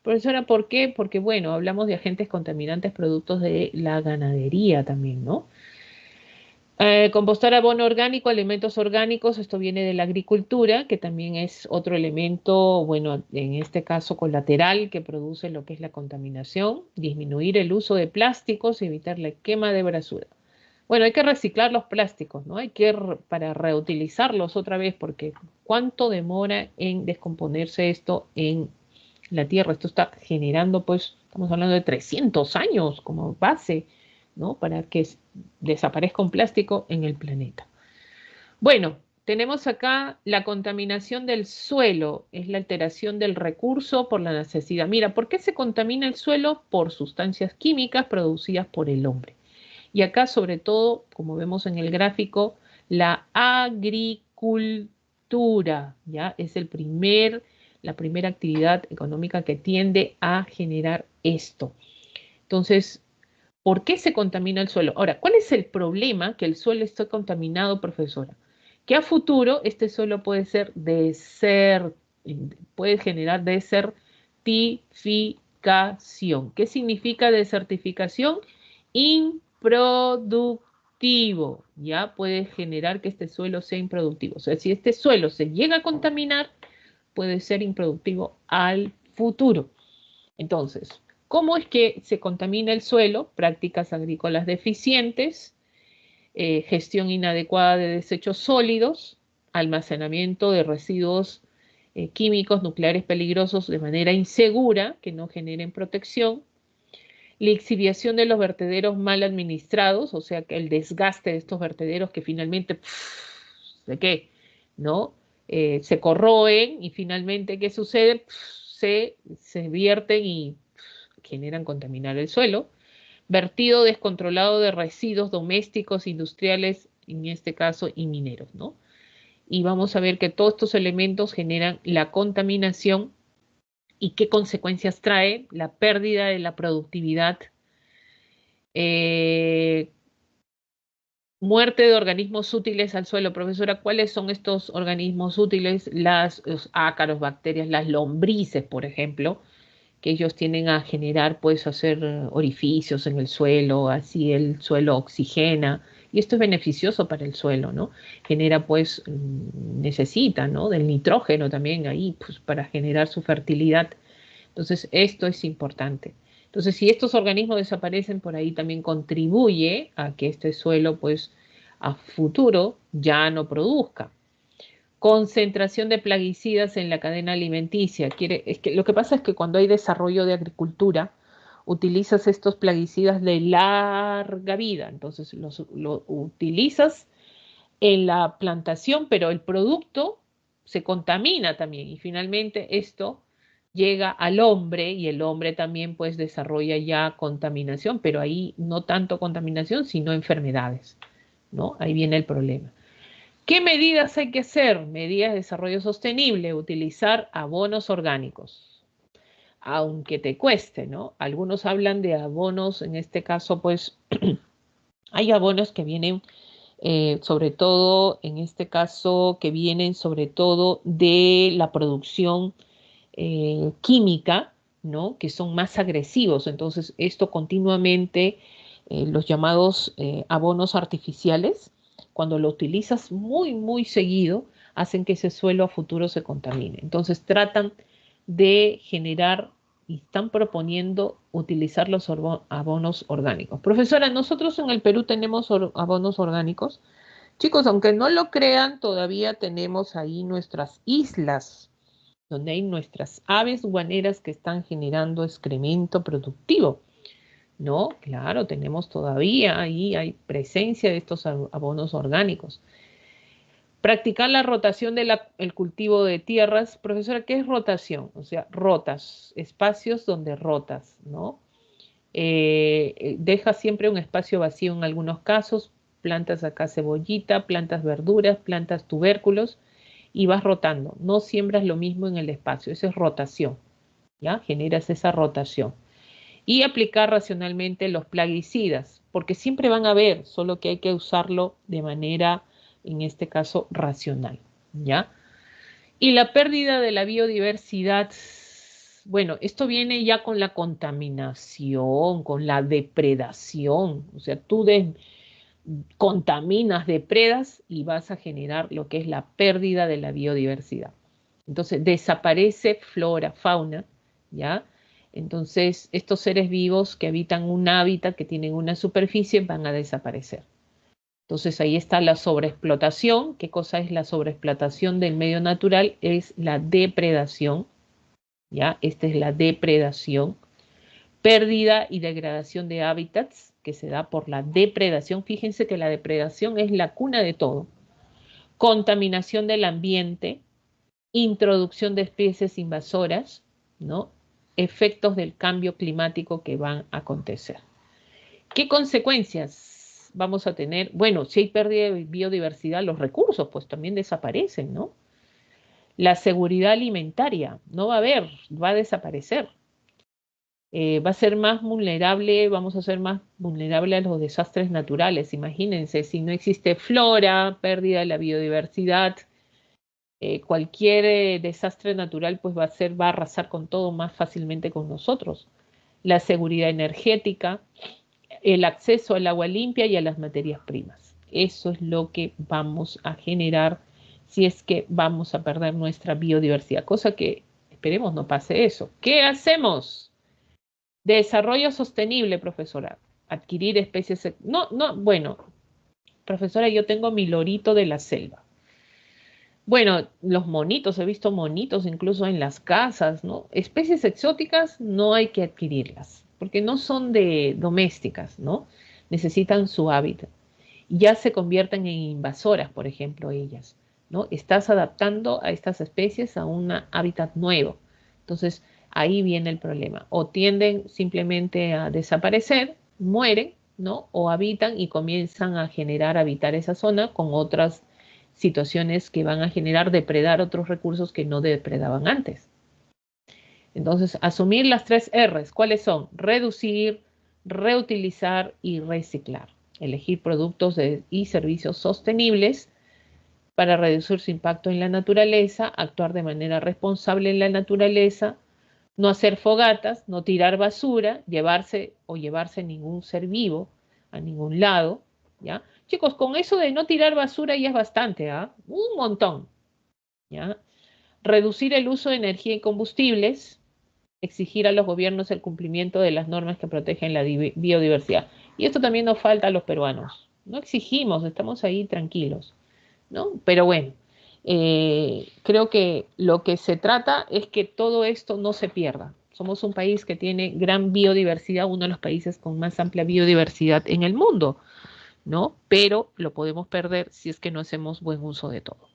Profesora, ¿por qué? Porque, bueno, hablamos de agentes contaminantes productos de la ganadería también, ¿no? Compostar abono orgánico, alimentos orgánicos, esto viene de la agricultura, que también es otro elemento, bueno, en este caso colateral, que produce lo que es la contaminación. Disminuir el uso de plásticos y evitar la quema de basura. Bueno, hay que reciclar los plásticos, ¿no? Hay que, para reutilizarlos otra vez, porque ¿cuánto demora en descomponerse esto en la Tierra? Esto está generando, pues, estamos hablando de 300 años como base, ¿no? Para que desaparezca un plástico en el planeta. Bueno, tenemos acá la contaminación del suelo, es la alteración del recurso por la necesidad. Mira, ¿por qué se contamina el suelo? Por sustancias químicas producidas por el hombre. Y acá, sobre todo, como vemos en el gráfico, la agricultura, ¿ya? Es la primera actividad económica que tiende a generar esto. Entonces, ¿por qué se contamina el suelo? Ahora, ¿cuál es el problema que el suelo esté contaminado, profesora? Que a futuro este suelo puede generar desertificación. ¿Qué significa desertificación? Improductivo. Ya puede generar que este suelo sea improductivo. O sea, si este suelo se llega a contaminar, puede ser improductivo al futuro. Entonces, ¿cómo es que se contamina el suelo? Prácticas agrícolas deficientes, gestión inadecuada de desechos sólidos, almacenamiento de residuos químicos nucleares peligrosos de manera insegura, que no generen protección, lixiviación de los vertederos mal administrados, o sea, que el desgaste de estos vertederos que finalmente, ¿de qué? ¿No? Se corroen y finalmente, ¿qué sucede? Se vierten y generan contaminar el suelo. Vertido descontrolado de residuos domésticos, industriales, en este caso, y mineros, ¿no? Y vamos a ver que todos estos elementos generan la contaminación y qué consecuencias trae la pérdida de la productividad, eh, muerte de organismos útiles al suelo. Profesora, ¿cuáles son estos organismos útiles? Los ácaros, bacterias, las lombrices, por ejemplo, que ellos tienden a generar, pues, hacer orificios en el suelo, así el suelo oxigena, y esto es beneficioso para el suelo, ¿no? Genera, pues, necesita, ¿no? Del nitrógeno también ahí, pues, para generar su fertilidad. Entonces, esto es importante. Entonces, si estos organismos desaparecen, por ahí también contribuye a que este suelo, pues, a futuro ya no produzca. Concentración de plaguicidas en la cadena alimenticia. Lo que pasa es que cuando hay desarrollo de agricultura, utilizas estos plaguicidas de larga vida. Entonces, lo utilizas en la plantación, pero el producto se contamina también y finalmente esto llega al hombre y el hombre también pues desarrolla ya contaminación, pero ahí no tanto contaminación, sino enfermedades, ¿no? Ahí viene el problema. ¿Qué medidas hay que hacer? Medidas de desarrollo sostenible, utilizar abonos orgánicos, aunque te cueste, ¿no? Algunos hablan de abonos, en este caso pues hay abonos que vienen sobre todo, en este caso, que vienen sobre todo de la producción química, ¿no? Que son más agresivos. Entonces, esto continuamente, los llamados abonos artificiales, cuando lo utilizas muy, muy seguido, hacen que ese suelo a futuro se contamine. Entonces, tratan de generar y están proponiendo utilizar los abonos orgánicos. Profesora, nosotros en el Perú tenemos abonos orgánicos. Chicos, aunque no lo crean, todavía tenemos ahí nuestras islas, donde hay nuestras aves guaneras que están generando excremento productivo. ¿No? Claro, tenemos todavía ahí, hay presencia de estos abonos orgánicos. Practicar la rotación del cultivo de tierras. Profesora, ¿qué es rotación? O sea, rotas, espacios donde rotas, ¿no? Deja siempre un espacio vacío en algunos casos, plantas acá cebollita, plantas verduras, plantas tubérculos y vas rotando. No siembras lo mismo en el espacio, eso es rotación, ¿ya? Generas esa rotación. Y aplicar racionalmente los plaguicidas, porque siempre van a haber, solo que hay que usarlo de manera, en este caso, racional, ¿ya? Y la pérdida de la biodiversidad, bueno, esto viene ya con la contaminación, con la depredación, o sea, contaminas, depredas y vas a generar lo que es la pérdida de la biodiversidad. Entonces, desaparece flora, fauna, ¿ya? Entonces, estos seres vivos que habitan un hábitat, que tienen una superficie, van a desaparecer. Entonces, ahí está la sobreexplotación. ¿Qué cosa es la sobreexplotación del medio natural? Es la depredación, ¿ya? Esta es la depredación. Pérdida y degradación de hábitats, que se da por la depredación. Fíjense que la depredación es la cuna de todo. Contaminación del ambiente, introducción de especies invasoras, ¿no? Efectos del cambio climático que van a acontecer. ¿Qué consecuencias vamos a tener? Bueno, si hay pérdida de biodiversidad, los recursos pues también desaparecen, ¿no? La seguridad alimentaria no va a haber, va a desaparecer. Va a ser más vulnerable, vamos a ser más vulnerable a los desastres naturales. Imagínense, si no existe flora, pérdida de la biodiversidad, cualquier desastre natural pues va a arrasar con todo más fácilmente con nosotros. La seguridad energética, el acceso al agua limpia y a las materias primas. Eso es lo que vamos a generar si es que vamos a perder nuestra biodiversidad, cosa que esperemos no pase eso. ¿Qué hacemos? Desarrollo sostenible, profesora. Adquirir especies. No, bueno, profesora, yo tengo mi lorito de la selva. Bueno, los monitos, he visto monitos incluso en las casas, ¿no? Especies exóticas no hay que adquirirlas, porque no son de domésticas, ¿no? Necesitan su hábitat. Ya se convierten en invasoras, por ejemplo, ellas, ¿no? Estás adaptando a estas especies a un hábitat nuevo. Entonces, ahí viene el problema. O tienden simplemente a desaparecer, mueren, ¿no? O habitan y comienzan a habitar esa zona con otras situaciones que van a generar depredar otros recursos que no depredaban antes. Entonces, asumir las 3 R's, ¿cuáles son? Reducir, reutilizar y reciclar. Elegir productos y servicios sostenibles para reducir su impacto en la naturaleza, actuar de manera responsable en la naturaleza, no hacer fogatas, no tirar basura, llevarse ningún ser vivo a ningún lado, ¿ya? Chicos, con eso de no tirar basura ya es bastante, ¿ah? Un montón, ¿ya? Reducir el uso de energía y combustibles, exigir a los gobiernos el cumplimiento de las normas que protegen la biodiversidad. Y esto también nos falta a los peruanos. No exigimos, estamos ahí tranquilos, ¿no? Pero bueno, creo que lo que se trata es que todo esto no se pierda. Somos un país que tiene gran biodiversidad, uno de los países con más amplia biodiversidad en el mundo, ¿no? Pero lo podemos perder si es que no hacemos buen uso de todo.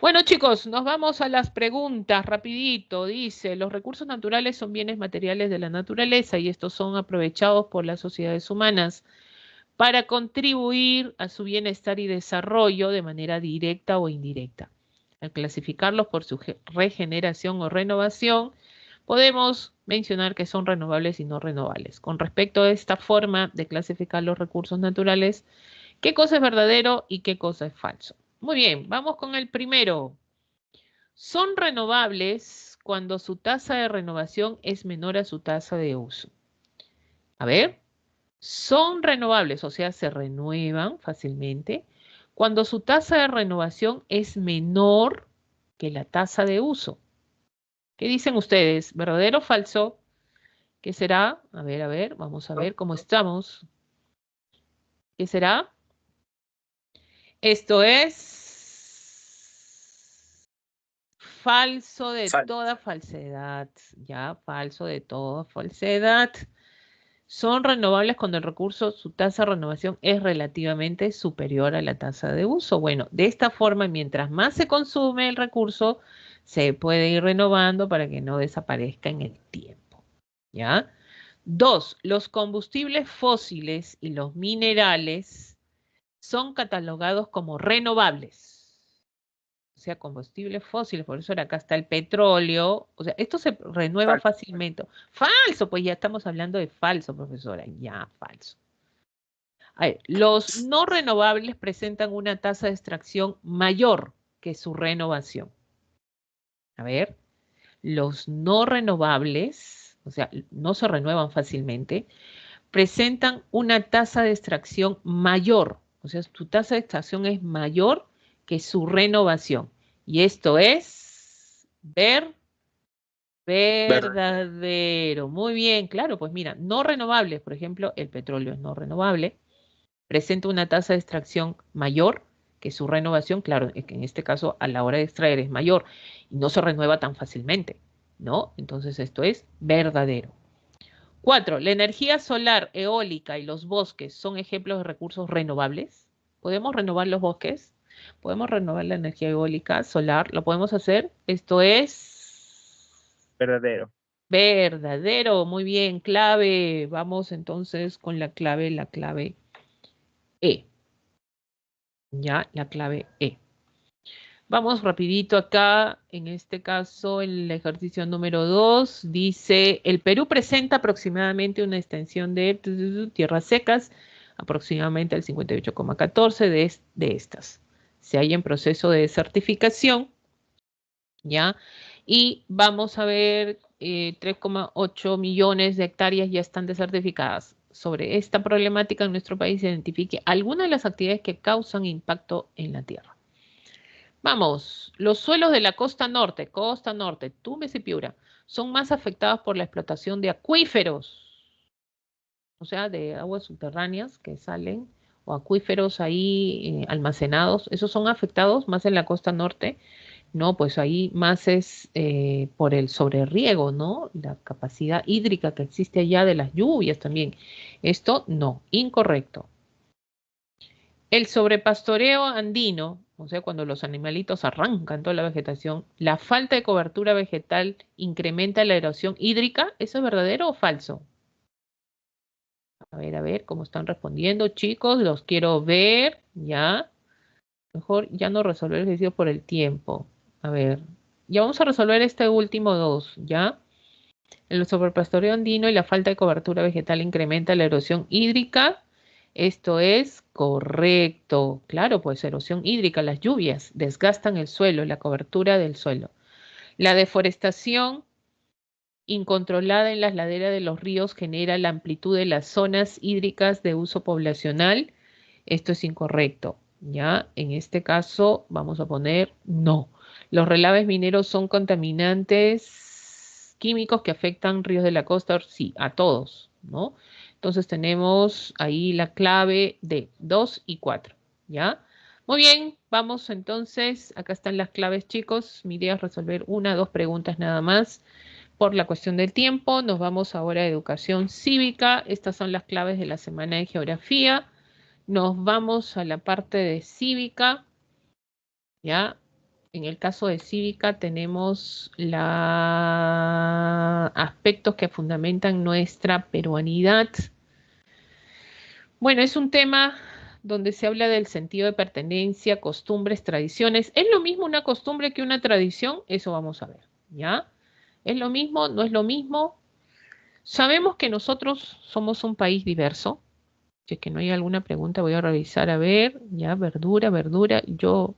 Bueno, chicos, nos vamos a las preguntas rapidito. Dice, los recursos naturales son bienes materiales de la naturaleza y estos son aprovechados por las sociedades humanas para contribuir a su bienestar y desarrollo de manera directa o indirecta. Al clasificarlos por su regeneración o renovación, podemos mencionar que son renovables y no renovables. Con respecto a esta forma de clasificar los recursos naturales, ¿qué cosa es verdadero y qué cosa es falso? Muy bien, vamos con el primero. Son renovables cuando su tasa de renovación es menor a su tasa de uso. A ver, son renovables, o sea, se renuevan fácilmente cuando su tasa de renovación es menor que la tasa de uso. ¿Qué dicen ustedes? ¿Verdadero o falso? ¿Qué será? A ver, vamos a ver cómo estamos. ¿Qué será? Esto es falso de toda falsedad, ya, falso de toda falsedad. Son renovables cuando el recurso, su tasa de renovación es relativamente superior a la tasa de uso. Bueno, de esta forma, mientras más se consume el recurso, se puede ir renovando para que no desaparezca en el tiempo. ¿Ya? Dos, los combustibles fósiles y los minerales son catalogados como renovables. O sea, combustibles fósiles, por eso acá está el petróleo, o sea, esto se renueva Falso. fácilmente. Falso, pues ya estamos hablando de falso, profesora, ya falso. A ver, los no renovables presentan una tasa de extracción mayor que su renovación. A ver, los no renovables, o sea, no se renuevan fácilmente, presentan una tasa de extracción mayor, o sea, tu tasa de extracción es mayor que su renovación. Y esto es verdadero. Muy bien, claro, pues mira, no renovables, por ejemplo, el petróleo es no renovable, presenta una tasa de extracción mayor que su renovación, claro, es que en este caso a la hora de extraer es mayor y no se renueva tan fácilmente, ¿no? Entonces esto es verdadero. 4. La energía solar, eólica y los bosques son ejemplos de recursos renovables. ¿Podemos renovar los bosques? ¿Podemos renovar la energía eólica, solar? ¿Lo podemos hacer? Esto es Verdadero. verdadero. Muy bien, clave. Vamos entonces con la clave E. Ya, la clave E. Vamos rapidito acá, en este caso el ejercicio número 2 dice, el Perú presenta aproximadamente una extensión de tierras secas, aproximadamente el 58,14 de estas. Se halla en proceso de desertificación, ¿ya? Y vamos a ver, 3,8 millones de hectáreas ya están desertificadas. Sobre esta problemática en nuestro país se identifique algunas de las actividades que causan impacto en la tierra. Vamos, los suelos de la costa norte, Tumbes y Piura, son más afectados por la explotación de acuíferos, o sea, de aguas subterráneas que salen, o acuíferos ahí almacenados, esos son afectados más en la costa norte, ¿no? Pues ahí más es por el sobreriego, ¿no? La capacidad hídrica que existe allá de las lluvias también. Esto no, incorrecto. El sobrepastoreo andino, o sea, cuando los animalitos arrancan toda la vegetación, la falta de cobertura vegetal incrementa la erosión hídrica. ¿Eso es verdadero o falso? A ver cómo están respondiendo, chicos, los quiero ver, ya. Mejor ya no resolver el ejercicio por el tiempo. A ver, ya vamos a resolver este último dos, ¿ya? El sobrepastoreo andino y la falta de cobertura vegetal incrementa la erosión hídrica. Esto es correcto. Claro, pues erosión hídrica, las lluvias desgastan el suelo, la cobertura del suelo. La deforestación incontrolada en las laderas de los ríos genera la amplitud de las zonas hídricas de uso poblacional. Esto es incorrecto. ¿Ya? En este caso vamos a poner no. Los relaves mineros son contaminantes químicos que afectan ríos de la costa, sí, a todos, ¿no? Entonces tenemos ahí la clave de 2 y 4, ¿ya? Muy bien, vamos entonces, acá están las claves, chicos. Mi idea es resolver una, dos preguntas nada más. Por la cuestión del tiempo, nos vamos ahora a educación cívica. Estas son las claves de la semana de geografía. Nos vamos a la parte de cívica, ¿ya? En el caso de cívica tenemos aspectos que fundamentan nuestra peruanidad. Bueno, es un tema donde se habla del sentido de pertenencia, costumbres, tradiciones. ¿Es lo mismo una costumbre que una tradición? Eso vamos a ver, ¿ya? ¿Es lo mismo? ¿No es lo mismo? Sabemos que nosotros somos un país diverso. Si es que no hay alguna pregunta, voy a revisar a ver, ya, verdura, yo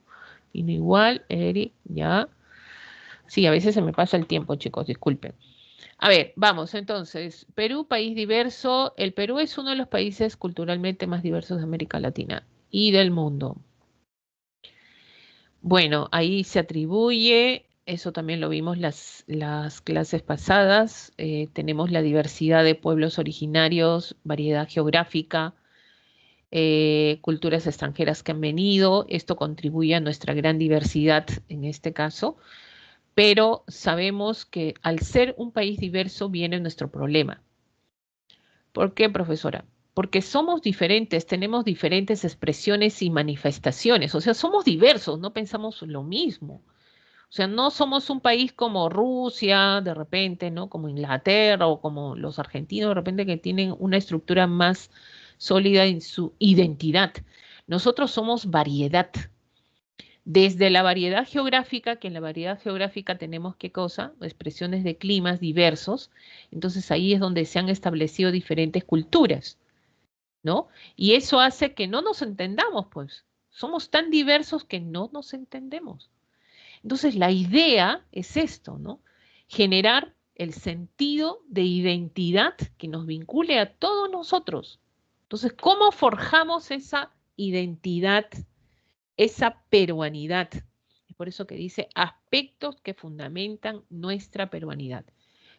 vino igual, Eric, ya. Sí, a veces se me pasa el tiempo, chicos, disculpen. A ver, vamos, entonces, Perú, país diverso. El Perú es uno de los países culturalmente más diversos de América Latina y del mundo. Bueno, ahí se atribuye, eso también lo vimos las clases pasadas, tenemos la diversidad de pueblos originarios, variedad geográfica, culturas extranjeras que han venido. Esto contribuye a nuestra gran diversidad en este caso, pero sabemos que al ser un país diverso viene nuestro problema. ¿Por qué, profesora? Porque somos diferentes, tenemos diferentes expresiones y manifestaciones, o sea, somos diversos, no pensamos lo mismo. O sea, no somos un país como Rusia, de repente, ¿no? Como Inglaterra o como los argentinos, de repente, que tienen una estructura más sólida en su identidad. Nosotros somos variedad. Desde la variedad geográfica, que en la variedad geográfica tenemos qué cosa, expresiones de climas diversos, entonces ahí es donde se han establecido diferentes culturas, ¿no? Y eso hace que no nos entendamos, pues. Somos tan diversos que no nos entendemos. Entonces, la idea es esto, ¿no? Generar el sentido de identidad que nos vincule a todos nosotros. Entonces, ¿cómo forjamos esa identidad, esa peruanidad? Es por eso que dice aspectos que fundamentan nuestra peruanidad.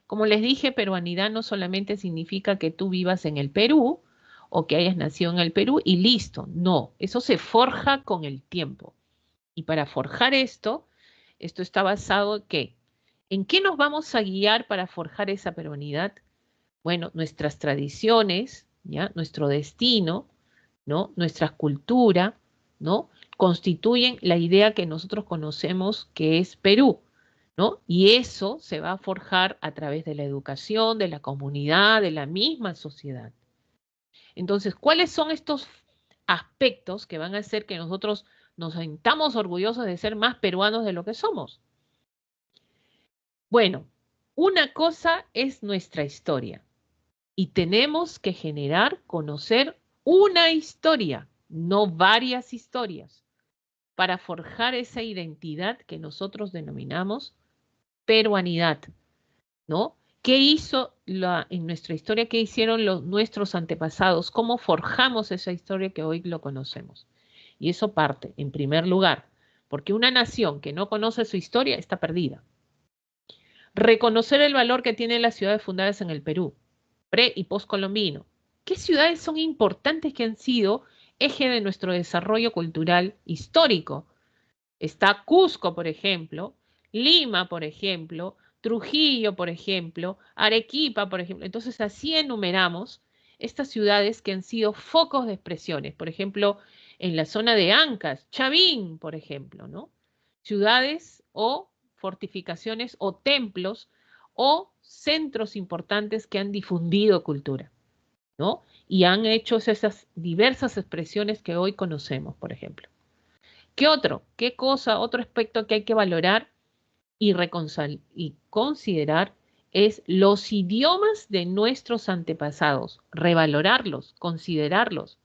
Como les dije, peruanidad no solamente significa que tú vivas en el Perú o que hayas nacido en el Perú y listo. No, eso se forja con el tiempo. Y para forjar esto está basado en qué. ¿En qué nos vamos a guiar para forjar esa peruanidad? Bueno, nuestras tradiciones, ¿ya? Nuestro destino, ¿no? Nuestra cultura, ¿no? Constituyen la idea que nosotros conocemos que es Perú, ¿no? Y eso se va a forjar a través de la educación, de la comunidad, de la misma sociedad. Entonces, ¿cuáles son estos aspectos que van a hacer que nosotros nos sintamos orgullosos de ser más peruanos de lo que somos? Bueno, una cosa es nuestra historia y tenemos que generar, conocer una historia, no varias historias, para forjar esa identidad que nosotros denominamos peruanidad, ¿no? ¿Qué hizo en nuestra historia? ¿Qué hicieron nuestros antepasados? ¿Cómo forjamos esa historia que hoy lo conocemos? Y eso parte, en primer lugar, porque una nación que no conoce su historia está perdida. Reconocer el valor que tienen las ciudades fundadas en el Perú, pre y postcolombino. ¿Qué ciudades son importantes que han sido eje de nuestro desarrollo cultural histórico? Está Cusco, por ejemplo, Lima, por ejemplo, Trujillo, por ejemplo, Arequipa, por ejemplo. Entonces así enumeramos estas ciudades que han sido focos de expresiones. Por ejemplo, en la zona de Ancash, Chavín, por ejemplo, ¿no? Ciudades o fortificaciones o templos o centros importantes que han difundido cultura, ¿no? Y han hecho esas diversas expresiones que hoy conocemos, por ejemplo. ¿Qué otro? ¿Qué cosa? Otro aspecto que hay que valorar y considerar es los idiomas de nuestros antepasados, revalorarlos, considerarlos,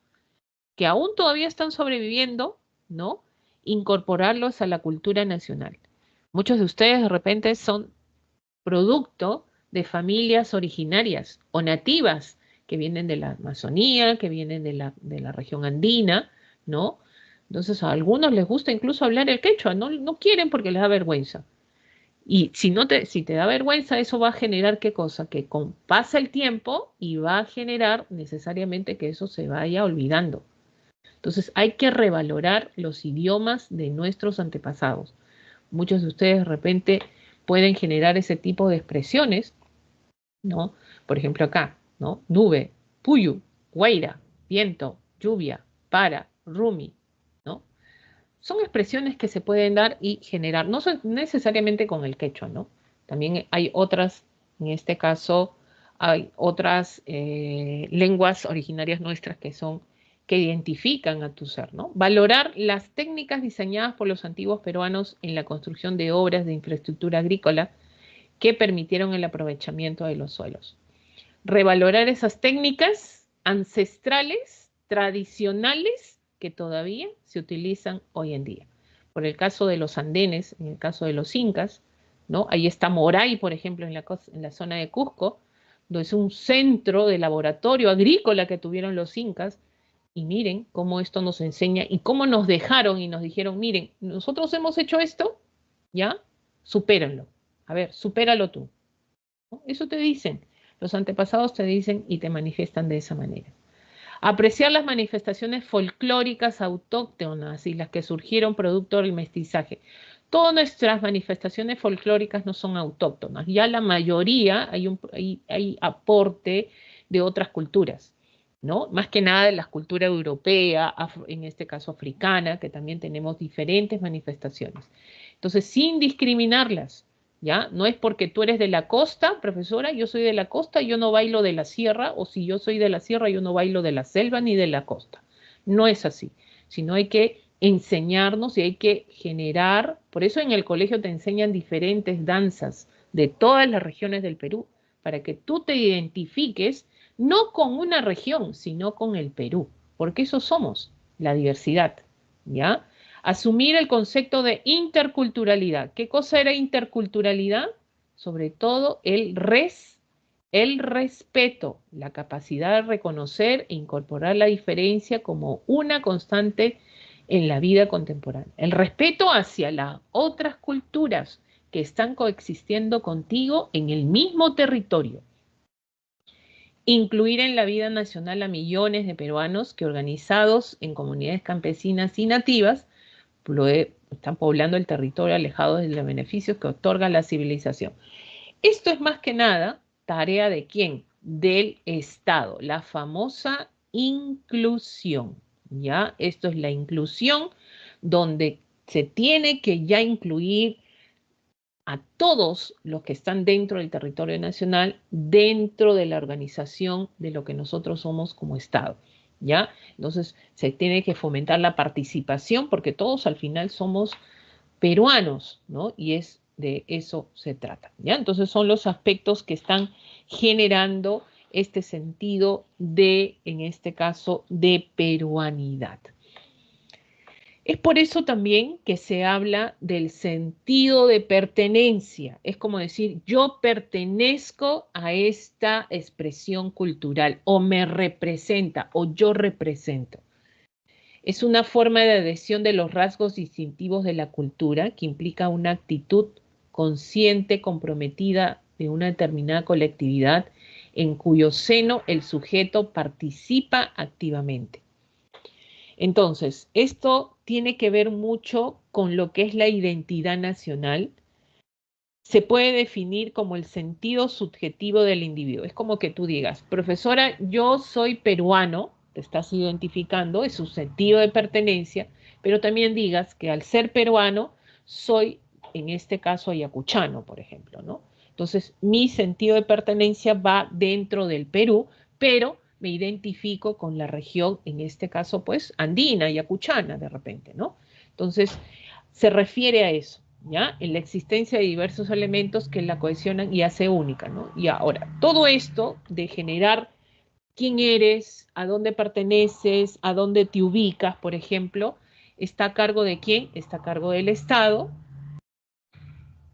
que aún todavía están sobreviviendo, ¿no? Incorporarlos a la cultura nacional. Muchos de ustedes de repente son producto de familias originarias o nativas que vienen de la Amazonía, que vienen de la región andina, ¿no? Entonces a algunos les gusta incluso hablar el quechua, no, no quieren porque les da vergüenza. Y si te da vergüenza, eso va a generar qué cosa, que pasa el tiempo y va a generar necesariamente que eso se vaya olvidando. Entonces hay que revalorar los idiomas de nuestros antepasados. Muchos de ustedes de repente pueden generar ese tipo de expresiones, ¿no? Por ejemplo acá, ¿no? Nube, puyu, guaira, viento, lluvia, para, rumi, ¿no? Son expresiones que se pueden dar y generar, no son necesariamente con el quechua, ¿no? También hay otras, en este caso, hay otras lenguas originarias nuestras que identifican a tu ser, ¿no? Valorar las técnicas diseñadas por los antiguos peruanos en la construcción de obras de infraestructura agrícola que permitieron el aprovechamiento de los suelos. Revalorar esas técnicas ancestrales, tradicionales, que todavía se utilizan hoy en día. Por el caso de los andenes, en el caso de los incas, ¿no? Ahí está Moray, por ejemplo, en la zona de Cusco, donde es un centro de laboratorio agrícola que tuvieron los incas, y miren cómo esto nos enseña y cómo nos dejaron y nos dijeron, miren, nosotros hemos hecho esto, ¿ya? Supérenlo. A ver, supéralo tú, ¿no? Eso te dicen. Los antepasados te dicen y te manifiestan de esa manera. Apreciar las manifestaciones folclóricas autóctonas y las que surgieron producto del mestizaje. Todas nuestras manifestaciones folclóricas no son autóctonas. Ya la mayoría hay aporte de otras culturas, ¿no? Más que nada de la cultura europea, en este caso africana, que también tenemos diferentes manifestaciones. Entonces, sin discriminarlas, ¿ya? No es porque tú eres de la costa, profesora, yo soy de la costa, yo no bailo de la sierra, o si yo soy de la sierra, yo no bailo de la selva ni de la costa. No es así, sino hay que enseñarnos y hay que generar, por eso en el colegio te enseñan diferentes danzas de todas las regiones del Perú, para que tú te identifiques no con una región, sino con el Perú, porque eso somos, la diversidad, ¿ya? Asumir el concepto de interculturalidad. ¿Qué cosa era interculturalidad? Sobre todo el respeto, la capacidad de reconocer e incorporar la diferencia como una constante en la vida contemporánea. El respeto hacia las otras culturas que están coexistiendo contigo en el mismo territorio. Incluir en la vida nacional a millones de peruanos que organizados en comunidades campesinas y nativas están poblando el territorio alejados de los beneficios que otorga la civilización. Esto es más que nada tarea de quién? Del Estado, la famosa inclusión, ¿ya? Esto es la inclusión donde se tiene que ya incluir a todos los que están dentro del territorio nacional, dentro de la organización de lo que nosotros somos como Estado, ¿ya? Entonces, se tiene que fomentar la participación porque todos al final somos peruanos, ¿no? Y de eso se trata, ¿ya? Entonces, son los aspectos que están generando este sentido de, en este caso, de peruanidad. Es por eso también que se habla del sentido de pertenencia. Es como decir, yo pertenezco a esta expresión cultural o me representa o yo represento. Es una forma de adhesión de los rasgos distintivos de la cultura que implica una actitud consciente, comprometida de una determinada colectividad en cuyo seno el sujeto participa activamente. Entonces, esto tiene que ver mucho con lo que es la identidad nacional. Se puede definir como el sentido subjetivo del individuo. Es como que tú digas, profesora, yo soy peruano, te estás identificando, es un sentido de pertenencia, pero también digas que al ser peruano soy, en este caso, ayacuchano, por ejemplo, ¿no? Entonces, mi sentido de pertenencia va dentro del Perú, pero me identifico con la región, en este caso, pues, andina, ayacuchana, de repente, ¿no? Entonces, se refiere a eso, ¿ya? En la existencia de diversos elementos que la cohesionan y hace única, ¿no? Y ahora, todo esto de generar quién eres, a dónde perteneces, a dónde te ubicas, por ejemplo, está a cargo de quién, está a cargo del Estado,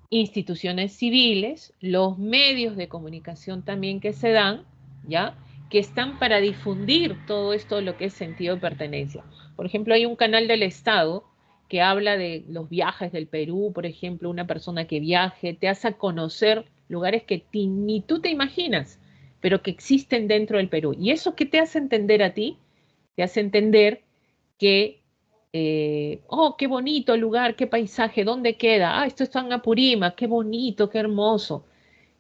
instituciones civiles, los medios de comunicación también que se dan, ¿ya? Que están para difundir todo esto, lo que es sentido de pertenencia. Por ejemplo, hay un canal del Estado que habla de los viajes del Perú, por ejemplo, una persona que viaje, te hace conocer lugares que ni tú te imaginas, pero que existen dentro del Perú. ¿Y eso qué te hace entender a ti? Te hace entender que oh, qué bonito el lugar, qué paisaje, ¿dónde queda? Ah, esto está en Apurímac, qué bonito, qué hermoso.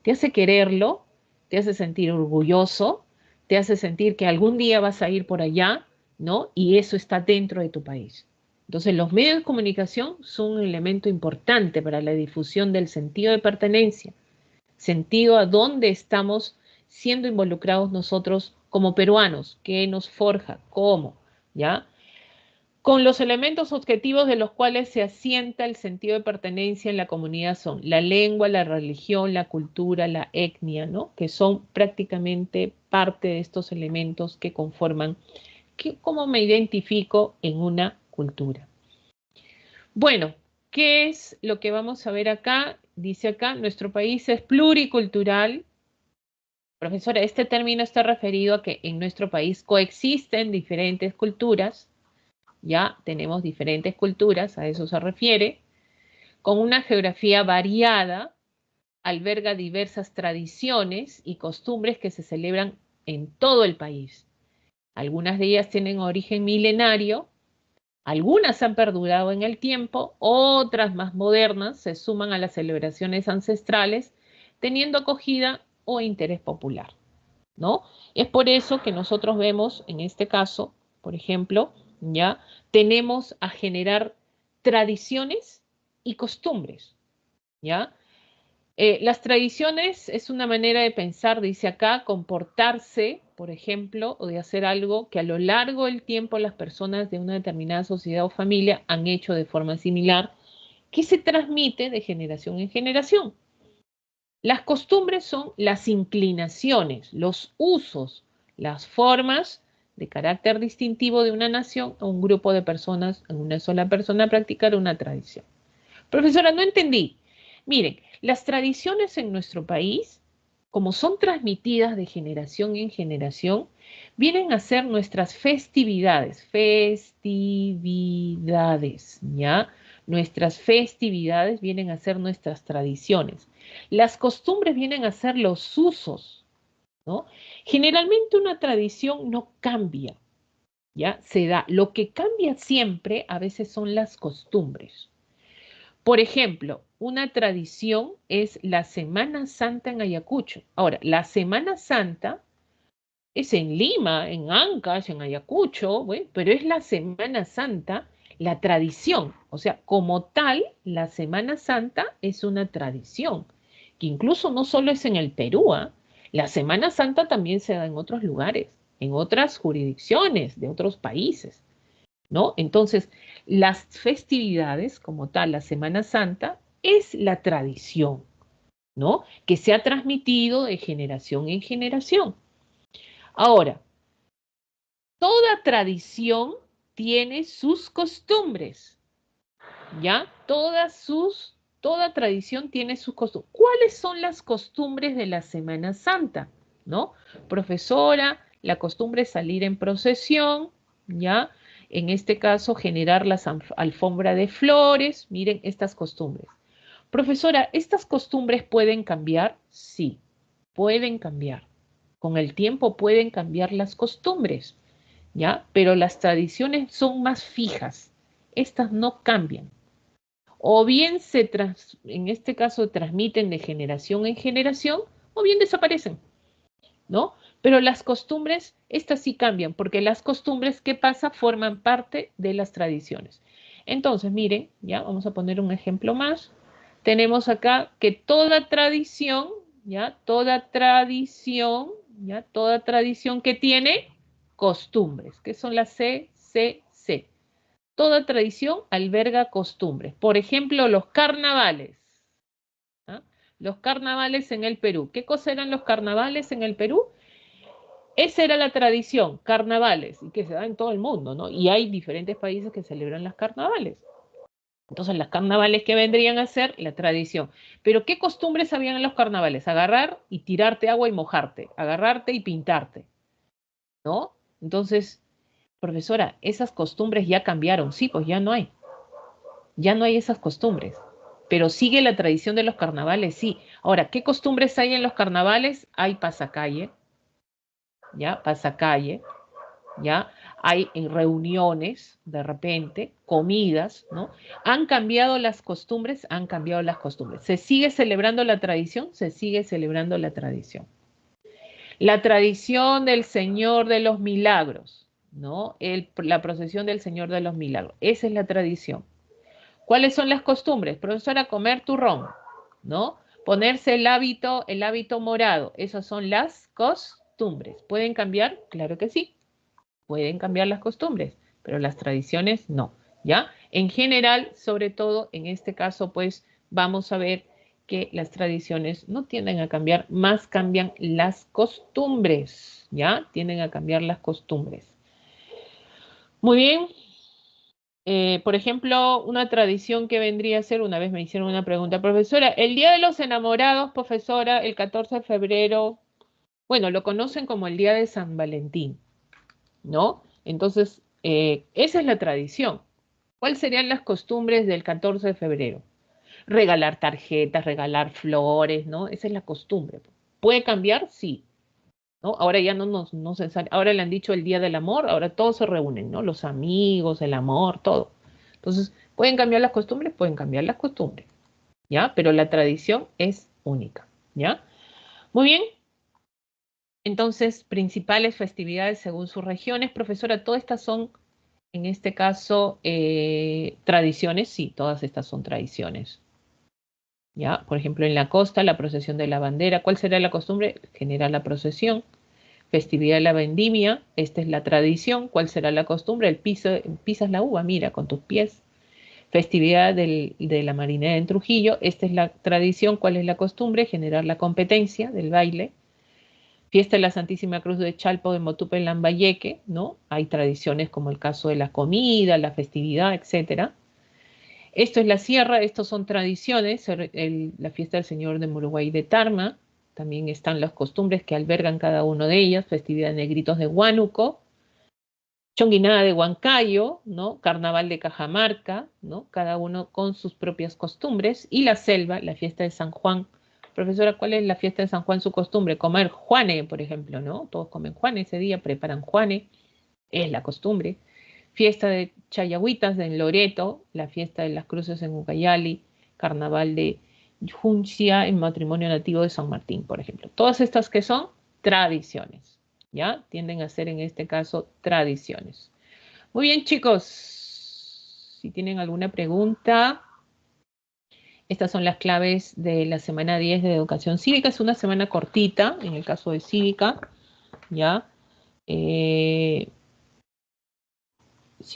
Te hace quererlo, te hace sentir orgulloso, te hace sentir que algún día vas a ir por allá, ¿no? Y eso está dentro de tu país. Entonces, los medios de comunicación son un elemento importante para la difusión del sentido de pertenencia, sentido a dónde estamos siendo involucrados nosotros como peruanos, qué nos forja, cómo, ¿ya? Con los elementos objetivos de los cuales se asienta el sentido de pertenencia en la comunidad son la lengua, la religión, la cultura, la etnia, ¿no? Que son prácticamente parte de estos elementos que conforman cómo me identifico en una cultura. Bueno, ¿qué es lo que vamos a ver acá? Dice acá, nuestro país es pluricultural. Profesora, este término está referido a que en nuestro país coexisten diferentes culturas. Ya tenemos diferentes culturas, a eso se refiere, con una geografía variada, alberga diversas tradiciones y costumbres que se celebran en todo el país. Algunas de ellas tienen origen milenario, algunas han perdurado en el tiempo, otras más modernas se suman a las celebraciones ancestrales, teniendo acogida o interés popular. ¿no? Es por eso que nosotros vemos, en este caso, por ejemplo, ya tenemos a generar tradiciones y costumbres, ¿ya? Las tradiciones es una manera de pensar, dice acá, comportarse, por ejemplo, o de hacer algo que a lo largo del tiempo las personas de una determinada sociedad o familia han hecho de forma similar, que se transmite de generación en generación. Las costumbres son las inclinaciones, los usos, las formas de carácter distintivo de una nación o un grupo de personas, en una sola persona practicar una tradición. Profesora, no entendí. Miren, las tradiciones en nuestro país, como son transmitidas de generación en generación, vienen a ser nuestras festividades, ¿ya? Nuestras festividades vienen a ser nuestras tradiciones. Las costumbres vienen a ser los usos, ¿no? Generalmente una tradición no cambia, ¿ya? Se da. Lo que cambia siempre a veces son las costumbres. Por ejemplo, una tradición es la Semana Santa en Ayacucho. Ahora, la Semana Santa es en Lima, en Ancash, en Ayacucho, ¿ve? Pero es la Semana Santa, la tradición. O sea, como tal, la Semana Santa es una tradición, que incluso no solo es en el Perú, ¿ah? La Semana Santa también se da en otros lugares, en otras jurisdicciones de otros países. ¿No? Entonces, las festividades, como tal, la Semana Santa, es la tradición, ¿no? Que se ha transmitido de generación en generación. Ahora, toda tradición tiene sus costumbres, ¿ya? Toda tradición tiene sus costumbres. ¿Cuáles son las costumbres de la Semana Santa? ¿No? Profesora, la costumbre es salir en procesión, ¿ya? En este caso, generar las alfombra de flores. Miren estas costumbres. Profesora, ¿estas costumbres pueden cambiar? Sí, pueden cambiar. Con el tiempo pueden cambiar las costumbres, ¿ya? Pero las tradiciones son más fijas. Estas no cambian o bien en este caso transmiten de generación en generación, o bien desaparecen, ¿no? Pero las costumbres, estas sí cambian, porque las costumbres, ¿qué pasa? Forman parte de las tradiciones. Entonces, miren, ya vamos a poner un ejemplo más. Tenemos acá que toda tradición, toda tradición que tiene costumbres, que son las CCC. Toda tradición alberga costumbres. Por ejemplo, los carnavales. ¿Ah? Los carnavales en el Perú. ¿Qué cosa eran los carnavales en el Perú? Esa era la tradición, carnavales, y que se da en todo el mundo, ¿no? Y hay diferentes países que celebran las carnavales. Entonces, las carnavales que vendrían a ser la tradición. Pero, ¿qué costumbres habían en los carnavales? Agarrar y tirarte agua y mojarte, agarrarte y pintarte, ¿no? Entonces, profesora, esas costumbres ya cambiaron. Sí, pues ya no hay. Ya no hay esas costumbres, pero sigue la tradición de los carnavales, sí. Ahora, ¿qué costumbres hay en los carnavales? Hay pasacalle, ¿ya? Pasacalle, ¿ya? Hay en reuniones, de repente, comidas, ¿no? Han cambiado las costumbres, han cambiado las costumbres. ¿Se sigue celebrando la tradición? Se sigue celebrando la tradición. La tradición del Señor de los Milagros, ¿no? La procesión del Señor de los Milagros. Esa es la tradición. ¿Cuáles son las costumbres? Profesora, comer turrón, ¿no? Ponerse el hábito morado. Esas son las costumbres. ¿Pueden cambiar? Claro que sí. Pueden cambiar las costumbres, pero las tradiciones no, ¿ya? En general, sobre todo en este caso, pues vamos a ver que las tradiciones no tienden a cambiar, más cambian las costumbres, ¿ya? Tienden a cambiar las costumbres. Muy bien, por ejemplo, una tradición que vendría a ser, una vez me hicieron una pregunta, profesora, el Día de los Enamorados, profesora, el 14 de febrero, bueno, lo conocen como el Día de San Valentín, ¿no? Entonces, esa es la tradición. ¿Cuáles serían las costumbres del 14 de febrero? Regalar tarjetas, regalar flores, ¿no? Esa es la costumbre. ¿Puede cambiar? Sí. ¿No? Ahora ya no se sale, ahora le han dicho el Día del Amor, ahora todos se reúnen, ¿no? Los amigos, el amor, todo. Entonces, ¿pueden cambiar las costumbres? Pueden cambiar las costumbres, ¿ya? Pero la tradición es única, ¿ya? Muy bien, Entonces, principales festividades según sus regiones. Profesora, todas estas son, en este caso, tradiciones. Sí, todas estas son tradiciones. ¿Ya? Por ejemplo, en la costa, la procesión de la bandera. ¿Cuál será la costumbre? Generar la procesión. Festividad de la vendimia, esta es la tradición. ¿Cuál será la costumbre? Pisas la uva, mira, con tus pies. Festividad de la marinera en Trujillo, esta es la tradición. ¿Cuál es la costumbre? Generar la competencia del baile. Fiesta de la Santísima Cruz de Chalpo de Motupe en Lambayeque, ¿no? Hay tradiciones como el caso de la comida, la festividad, etcétera. Esto es la sierra, estos son tradiciones, la fiesta del Señor de Muruguay de Tarma, también están las costumbres que albergan cada uno de ellas, festividad de Negritos de Huánuco, Chonguinada de Huancayo, ¿no? Carnaval de Cajamarca, ¿no? Cada uno con sus propias costumbres, y la selva, la fiesta de San Juan. Profesora, ¿cuál es la fiesta de San Juan? Su costumbre, comer juane, por ejemplo, ¿no? Todos comen juane ese día, preparan juane, es la costumbre. Fiesta de Chayagüitas en Loreto, la fiesta de las cruces en Ucayali, carnaval de Juncia en matrimonio nativo de San Martín, por ejemplo. Todas estas que son tradiciones, ¿ya? Tienden a ser en este caso tradiciones. Muy bien, chicos. Si tienen alguna pregunta, estas son las claves de la semana 10 de educación cívica. Es una semana cortita, en el caso de cívica, ¿ya? Si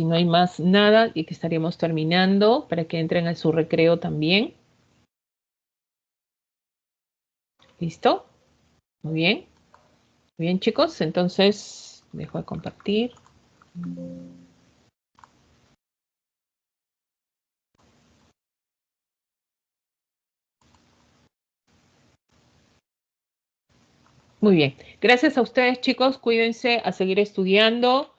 no hay más nada, y que estaríamos terminando para que entren a su recreo también. ¿Listo? Muy bien. Muy bien, chicos. Entonces, dejo de compartir. Muy bien. Gracias a ustedes, chicos. Cuídense, a seguir estudiando.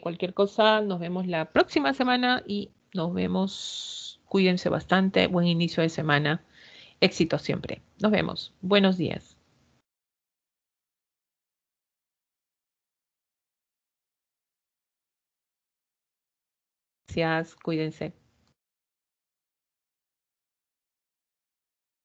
Cualquier cosa, nos vemos la próxima semana y nos vemos. Cuídense bastante. Buen inicio de semana. Éxito siempre. Nos vemos. Buenos días. Gracias. Cuídense.